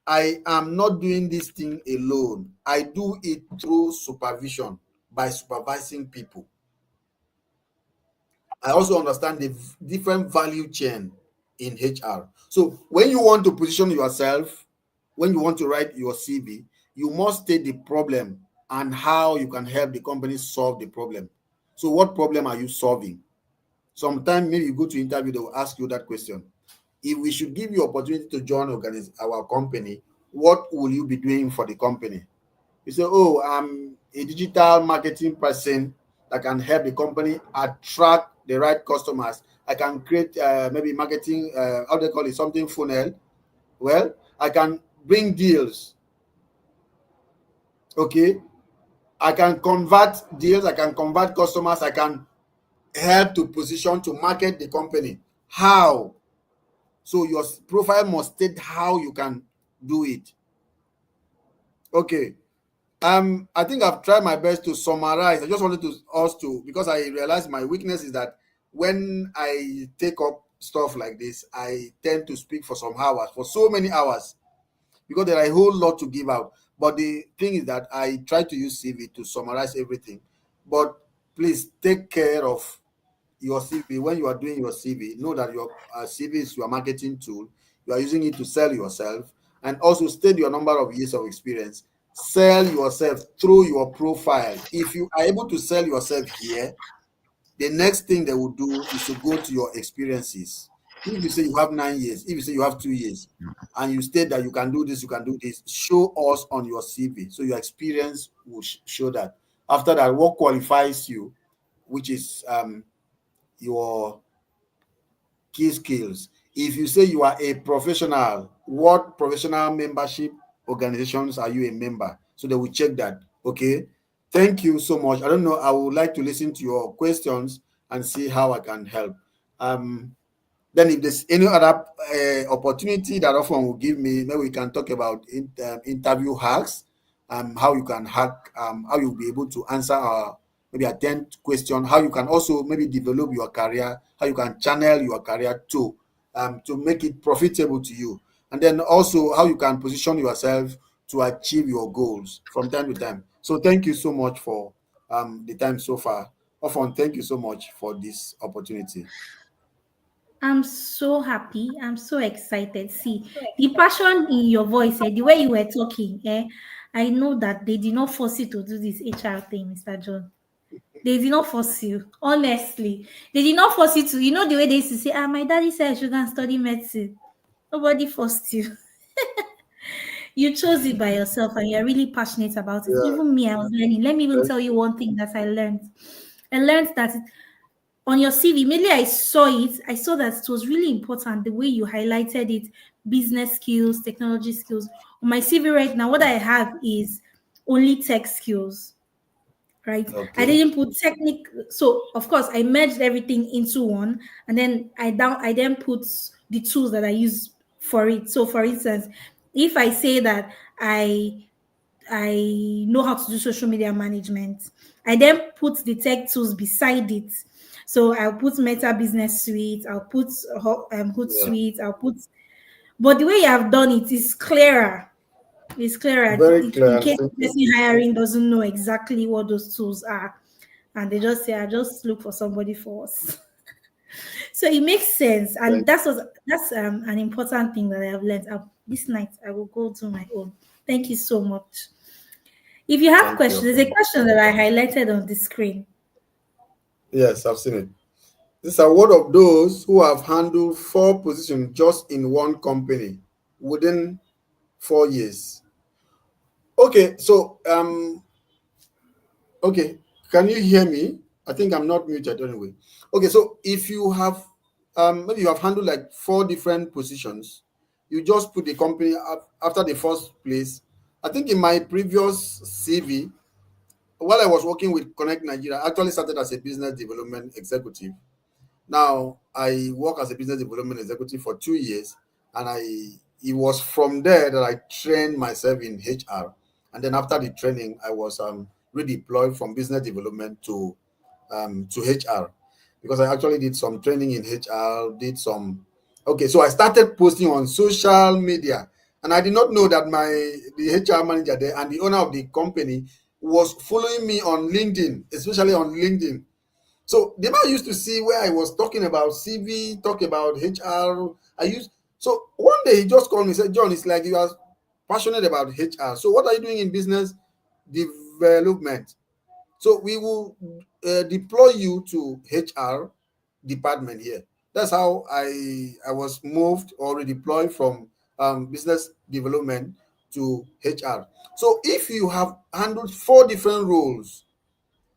I am not doing this thing alone. I do it through supervision by supervising people. I also understand the different value chain in HR. So when you want to position yourself, when you want to write your CV, you must state the problem and how you can help the company solve the problem. So what problem are you solving? Sometimes maybe you go to interview, they will ask you that question. If we should give you opportunity to join our company, what will you be doing for the company? You say, oh, I'm a digital marketing person that can help the company attract the right customers. I can create maybe marketing, how they call it, something funnel. Well, I can bring deals. Okay. I can convert deals. I can convert customers. I can help to position to market the company. How? So your profile must state how you can do it. Okay. I think I've tried my best to summarize. I just wanted to us to, because I realized my weakness is that when I take up stuff like this, I tend to speak for some hours, for so many hours, because there are a whole lot to give out. But the thing is that I try to use CV to summarize everything. But please take care of your CV. When you are doing your CV, know that your CV is your marketing tool. You are using it to sell yourself, and also state your number of years of experience. Sell yourself through your profile. If you are able to sell yourself here, the next thing they will do is to go to your experiences. If you say you have 9 years, if you say you have 2 years, and you state that you can do this, show us on your CV. So your experience will show that. After that, what qualifies you, which is your key skills. If you say you are a professional, what professional membership organizations are you a member? So they will check that. Okay. Thank you so much. I don't know. I would like to listen to your questions and see how I can help. Um, then, if there's any other opportunity that Ofon will give me, maybe we can talk about interview hacks, how you can hack, how you'll be able to answer maybe a 10th question, how you can also maybe develop your career, how you can channel your career to make it profitable to you, and then also how you can position yourself to achieve your goals from time to time. So thank you so much for the time so far. Often, thank you so much for this opportunity. I'm so happy. I'm so excited. See, the passion in your voice, the way you were talking, I know that they did not force you to do this HR thing, Mr. John. They did not force you. Honestly, they did not force you to. You know the way they used to say, "Ah, my daddy said I should go and study medicine." Nobody forced you. You chose it by yourself, and you're really passionate about it. Yeah. Even me, I was learning. Let me even Thank tell you you. one thing that I learned. I learned that on your CV, immediately I saw it, I saw that it was really important the way you highlighted it, business skills, technology skills. On my CV right now, what I have is only tech skills, right? I Okay. didn't put technique. So of course I merged everything into one, and then I then put the tools that I use for it. So for instance, if I say that I know how to do social media management, I then put the tech tools beside it. So I'll put Meta Business Suite, I'll put Yeah. Hootsuite, I'll put. But the way you have done it is clearer. It's clearer Very clear in and case the simple. person hiring doesn't know exactly what those tools are, and they just say, "I just look for somebody for us." So it makes sense, and Thank, that's an important thing that I have learned. This night I will go do my own. Thank you so much. If you have thank you, questions, there's a Ofon. question that I highlighted on the screen. Yes, I've seen it. This is a word of those who have handled 4 positions just in one company within 4 years. Okay, so okay, can you hear me? I think I'm not muted anyway. Okay, so if you have maybe you have handled like 4 different positions, you just put the company up after the first place. I think in my previous CV, while I was working with Connect Nigeria, I actually started as a business development executive. Now I work as a business development executive for 2 years, and it was from there that I trained myself in HR. And then after the training, I was redeployed from business development to HR, because I actually did some training in HR, did some. Okay, so I started posting on social media, and I did not know that the HR manager there and the owner of the company was following me on LinkedIn, especially on LinkedIn. So the man used to see where I was talking about CV, talk about HR. I used so one day he just called me and said, John, it's like you are passionate about HR. So what are you doing in business development? So we will deploy you to HR department here. That's how I was moved or redeployed from business development to HR. So if you have handled 4 different roles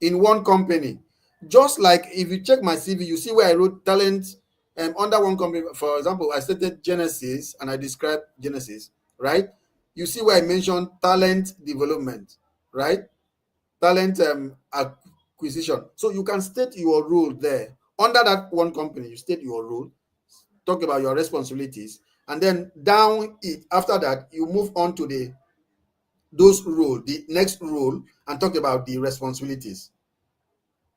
in one company, just like if you check my CV, you see where I wrote talent under one company. For example, I stated Genesis and I described Genesis, right? You see where I mentioned talent development, right? Talent acquisition. So you can state your role there under that one company. You state your role, talk about your responsibilities, and then down it after that you move on to the next role, and talk about the responsibilities.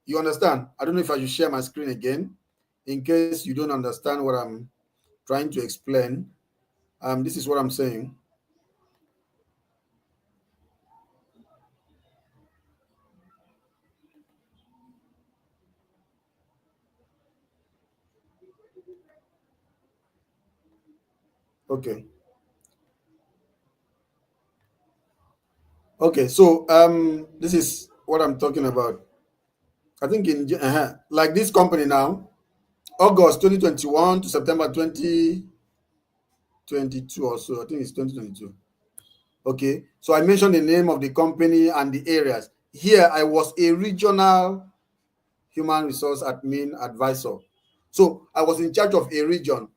You understand? I don't know if I should share my screen again in case you don't understand what I'm trying to explain. This is what I'm saying. Okay. Okay. So this is what I'm talking about. I think like this company now, August 2021 to September 2022 or so. I think it's 2022. Okay. So I mentioned the name of the company and the areas. Here I was a regional human resource admin advisor. So I was in charge of a region.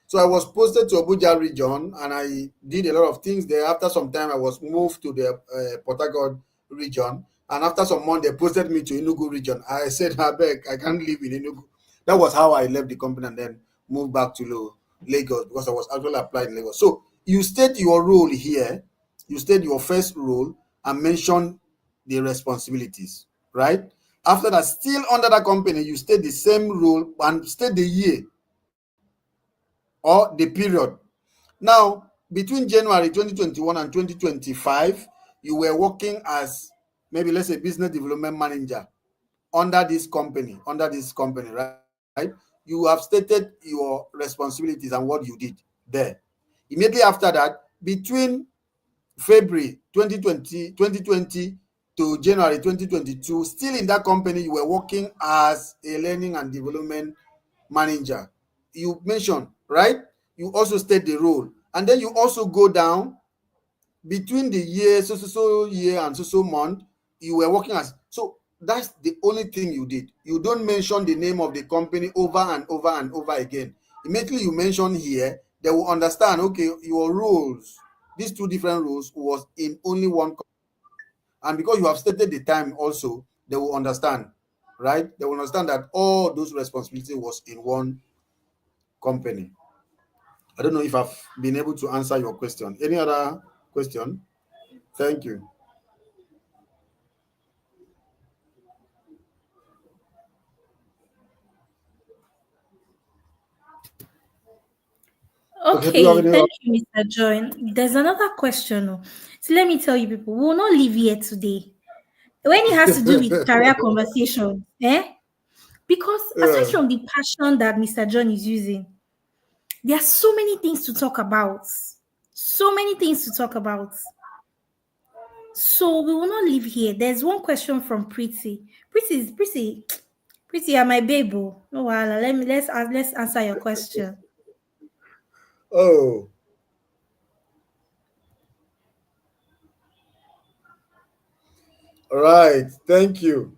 So I was posted to Abuja region and I did a lot of things there. After some time, I was moved to the Port Harcourt region. And after some months, they posted me to Enugu region. I said, I beg, I can't live in Enugu. That was how I left the company and then moved back to Lagos, because I was actually applied in Lagos. So you state your role here, you state your first role and mention the responsibilities, right? After that, still under that company, you state the same role and state the year or the period. Now, between January 2021 and 2025, you were working as, maybe let's say, business development manager under this company, right? You have stated your responsibilities and what you did there. Immediately after that, between February 2020 to January 2022, still in that company, you were working as a learning and development manager. You mentioned, right? You also state the role. And then you also go down between the year, so year and so month, you were working as. So that's the only thing you did. You don't mention the name of the company over and over and over again. Immediately you mention here, they will understand, okay, your roles, these two different roles was in only one company. And because you have stated the time also, they will understand, right? They will understand that all those responsibilities was in one company. I don't know if I've been able to answer your question. Any other question? Thank you. Okay, do you have Okay, any other? thank you, Mr. John. There's another question. Oh. So let me tell you, people, we will not leave here today. When it has to do with career conversation, because aside Yeah. from the passion that Mr. John is using, there are so many things to talk about. So many things to talk about. So we will not leave here. There's one question from Pretty. Pretty, you're my babe. Oh. No, let's answer your question. Oh, right. Thank you.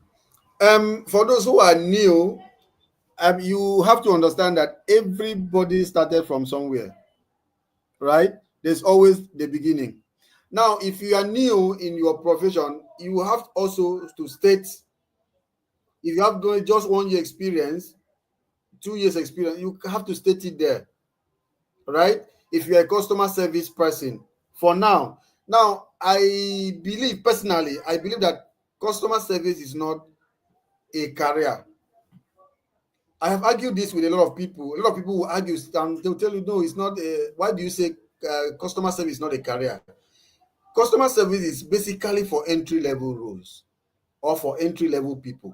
For those who are new, you have to understand that everybody started from somewhere, right? There's always the beginning. Now, if you are new in your profession, you have also to state if you have just 1 year experience, 2 years experience, you have to state it there, right? If you're a customer service person, for now, I believe personally, I believe that customer service is not a career. I have argued this with a lot of people. A lot of people will argue and they'll tell you, no, it's not. Why do you say customer service is not a career? Customer service is basically for entry level roles or for entry level people.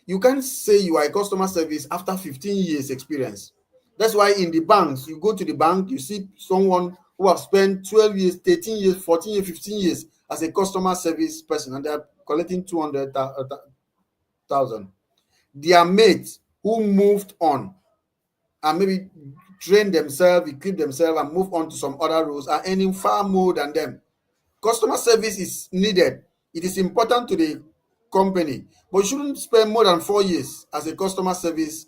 You can't say you are a customer service after 15 years experience. That's why in the banks, you go to the bank, you see someone who have spent 12 years, 13 years, 14 years, 15 years as a customer service person, and they are collecting 200,000. Their mates who moved on and maybe train themselves, equip themselves, and move on to some other roles are earning far more than them. Customer service is needed. It is important to the company, but you shouldn't spend more than 4 years as a customer service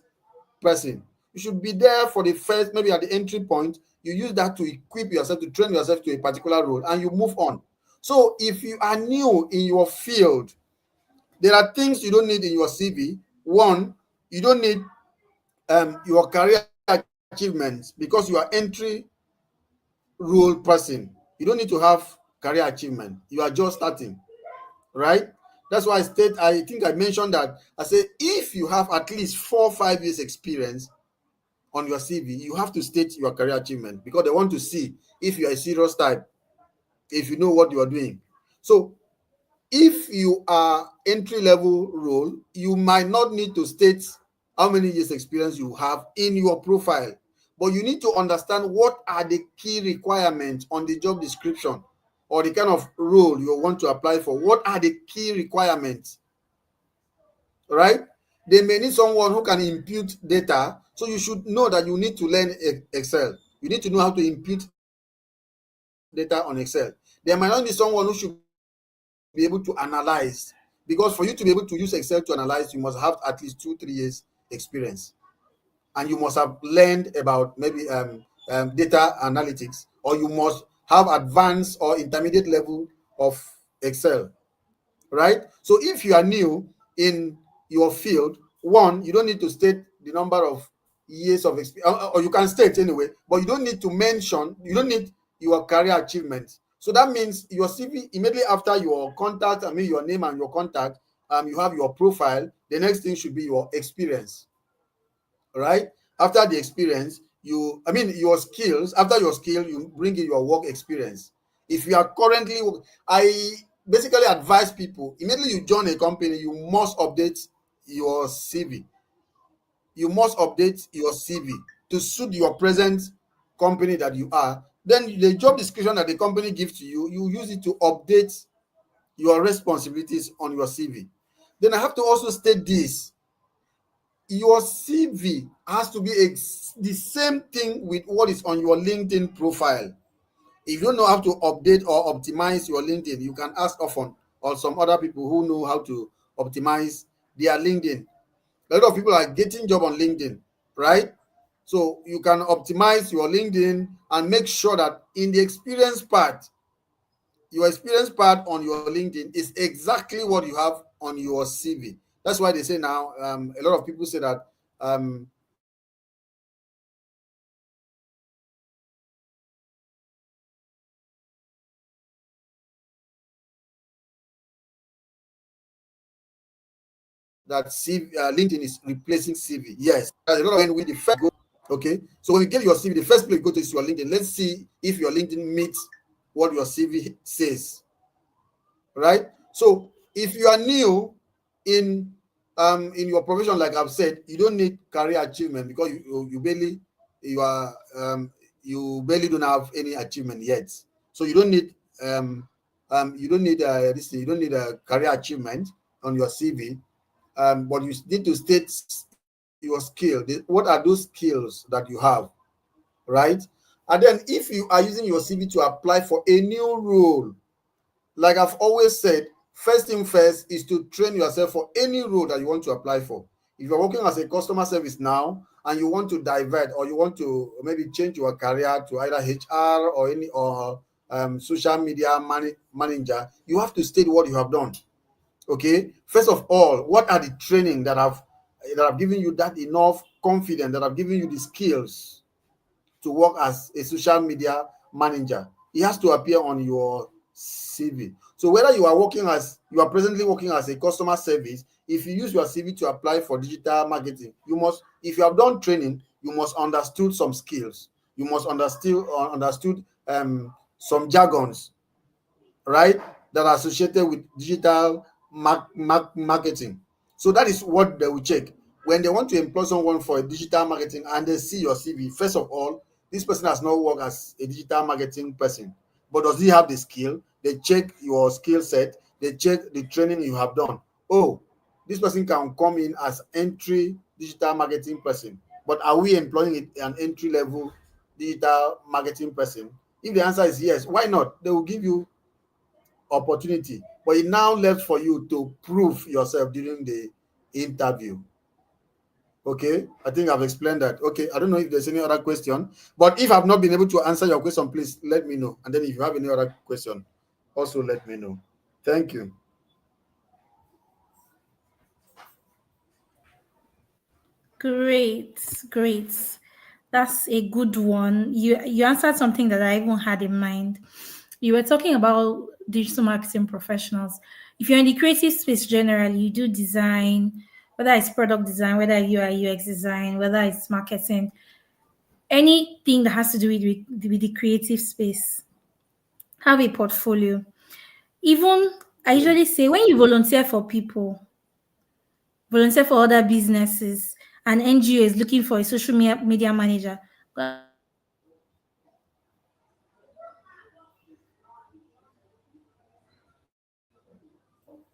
person. You should be there for the first, maybe at the entry point. You use that to equip yourself, to train yourself to a particular role, and you move on. So if you are new in your field, there are things you don't need in your CV. One, you don't need your career achievements because you are entry role person. You don't need to have career achievement. You are just starting, right? That's why I think I mentioned that. I say if you have at least 4 or 5 years experience on your CV, you have to state your career achievement because they want to see if you are a serious type, if you know what you are doing. So if you are entry level role, you might not need to state how many years experience you have in your profile, but you need to understand what are the key requirements on the job description or the kind of role you want to apply for. What are the key requirements, right? They may need someone who can impute data, so you should know that you need to learn Excel. You need to know how to impute data on Excel. There might not be someone who should be able to analyze, because for you to be able to use Excel to analyze, you must have at least 2 3 years experience, and you must have learned about maybe data analytics, or you must have advanced or intermediate level of Excel, right? So if you are new in your field, one, you don't need to state the number of years of experience, or you can state anyway, but you don't need to mention, you don't need your career achievements. So that means your CV, immediately after your contact, I mean your name and your contact, you have your profile. The next thing should be your experience, right? After the experience, your skills. After your skill, you bring in your work experience. If you are currently, I basically advise people immediately you join a company, you must update your CV. You must update your CV to suit your present company that you are. Then the job description that the company gives to you, you use it to update your responsibilities on your CV. Then I have to also state this: your CV has to be the same thing with what is on your LinkedIn profile. If you don't know how to update or optimize your LinkedIn, you can ask Ofon or some other people who know how to optimize their LinkedIn. A lot of people are getting job on LinkedIn, right? So you can optimize your LinkedIn and make sure that in the experience part, your experience part on your LinkedIn is exactly what you have on your CV. That's why they say now, a lot of people say that um, that LinkedIn is replacing CV. Yes, there's a lot of when we the first go. Okay, so when you get your CV, the first place you go to is your LinkedIn. Let's see if your LinkedIn meets what your CV says, right? So if you are new in your profession, like I've said, you don't need career achievement because you barely you are you barely don't have any achievement yet. So you don't need this thing, you don't need a career achievement on your CV. But you need to state your skill. What are those skills that you have, right? And then if you are using your CV to apply for a new role, like I've always said, first thing first is to train yourself for any role that you want to apply for. If you're working as a customer service now and you want to divert or you want to maybe change your career to either HR or any or social media manager, you have to state what you have done. Okay, first of all, what are the training that have given you that enough confidence, that have given you the skills to work as a social media manager? It has to appear on your CV. So whether you are presently working as a customer service, if you use your CV to apply for digital marketing, you must, if you have done training, you must understood some skills. You must understood some jargons, right, that are associated with digital marketing. So that is what they will check when they want to employ someone for a digital marketing and they see your CV. First of all, this person has not worked as a digital marketing person, but does he have the skill? They check your skill set, they check the training you have done. Oh, this person can come in as entry digital marketing person, but are we employing an entry level digital marketing person? If the answer is yes, why not? They will give you opportunity, but it now left for you to prove yourself during the interview. Okay, I think I've explained that. Okay, I don't know if there's any other question, but if I've not been able to answer your question, please let me know. And then if you have any other question, also let me know. Thank you. Great, great. That's a good one. You answered something that I even had in mind. You were talking about digital marketing professionals. If you're in the creative space generally, you do design, whether it's product design, whether UI UX design, whether it's marketing, anything that has to do with the creative space. Have a portfolio. Even I Yeah. usually say when you volunteer for people, volunteer for other businesses, an NGO is looking for a social media manager.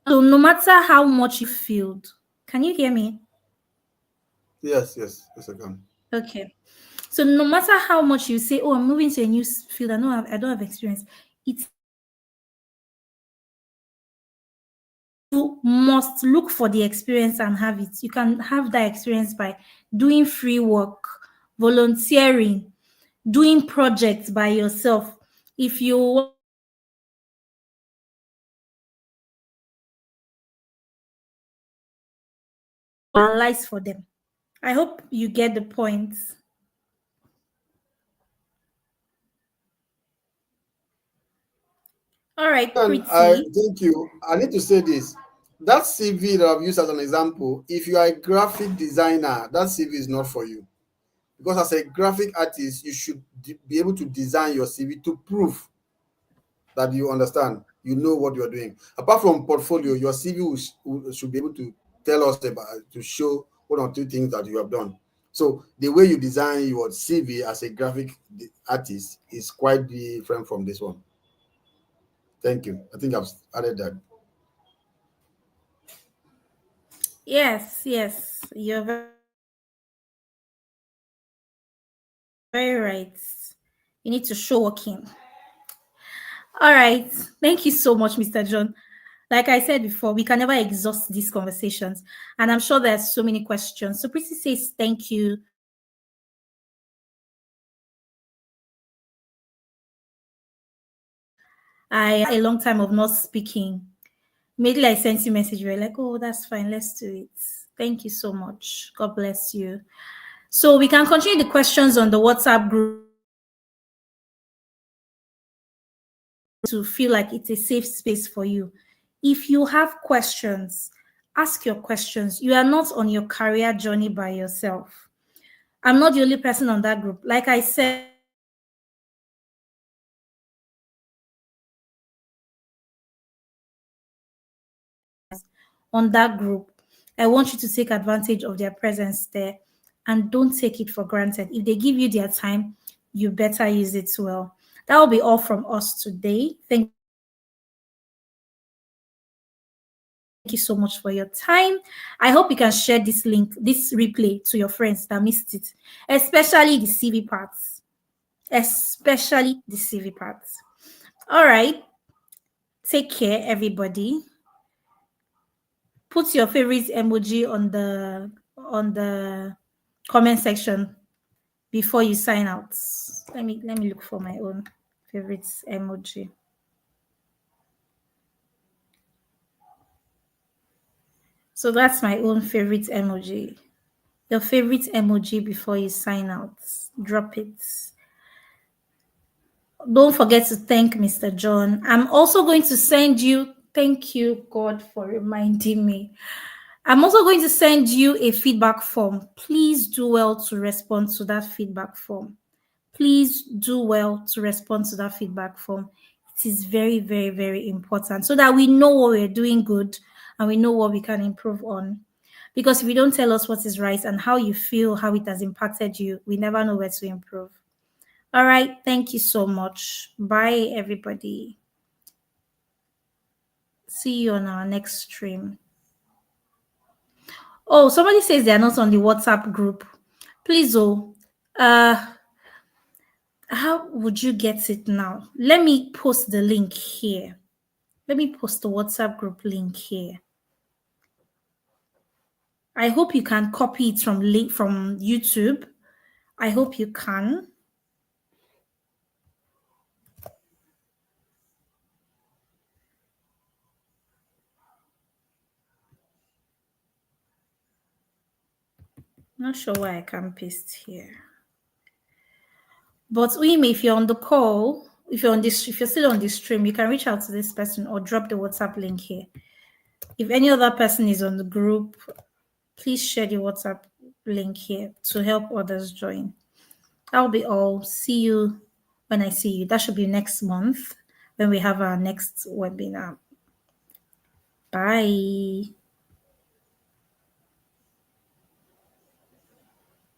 So no matter how much you filled, can you hear me? Yes, yes, yes, I can. Okay. So no matter how much you say, oh, I'm moving to a new field, I don't have experience. It's you must look for the experience and have it. You can have that experience by doing free work, volunteering, doing projects by yourself. If you analyze for them. I hope you get the point. All right, And I pretty. thank you. I need to say this. That CV that I've used as an example, if you are a graphic designer, that CV is not for you. Because as a graphic artist, you should be able to design your CV to prove that you understand, you know what you're doing. Apart from portfolio, your CV should be able to tell us about, to show one or two things that you have done. So the way you design your CV as a graphic artist is quite different from this one. Thank you. I think I've added that. Yes, yes, you're very right. You need to show working. All right. Thank you so much, Mr. John. Like I said before, we can never exhaust these conversations. And I'm sure there's so many questions. So Prissy says thank you. I a long time of not speaking. Immediately I sent you a message. You were like, oh, that's fine. Let's do it. Thank you so much. God bless you. So we can continue the questions on the WhatsApp group to feel like it's a safe space for you. If you have questions, ask your questions. You are not on your career journey by yourself. I'm not the only person on that group. Like I said, on that group, I want you to take advantage of their presence there and don't take it for granted. If they give you their time, you better use it well. That will be all from us today. Thank you so much for your time. I hope you can share this link, this replay to your friends that missed it, especially the CV parts. Especially the CV parts. All right. Take care, everybody. Put your favorite emoji on the comment section before you sign out. Let me look for my own favorite emoji. So that's my own favorite emoji. Your favorite emoji before you sign out. Drop it. Don't forget to thank Mr. John. I'm also going to send you, thank you, God, for reminding me. I'm also going to send you a feedback form. Please do well to respond to that feedback form. Please do well to respond to that feedback form. It is very, very, very important so that we know what we're doing good and we know what we can improve on. Because if you don't tell us what is right and how you feel, how it has impacted you, we never know where to improve. All right. Thank you so much. Bye, everybody. See you on our next stream. Oh, somebody says they're not on the WhatsApp group. Please, uh, how would you get it now? Let me post the link here. Let me post the WhatsApp group link here. I hope you can copy it from YouTube. I hope you can. Not sure why I can't paste here. But Uime, if you're on the call, if you're still on this stream, you can reach out to this person or drop the WhatsApp link here. If any other person is on the group, please share the WhatsApp link here to help others join. That'll be all. See you when I see you. That should be next month when we have our next webinar. Bye.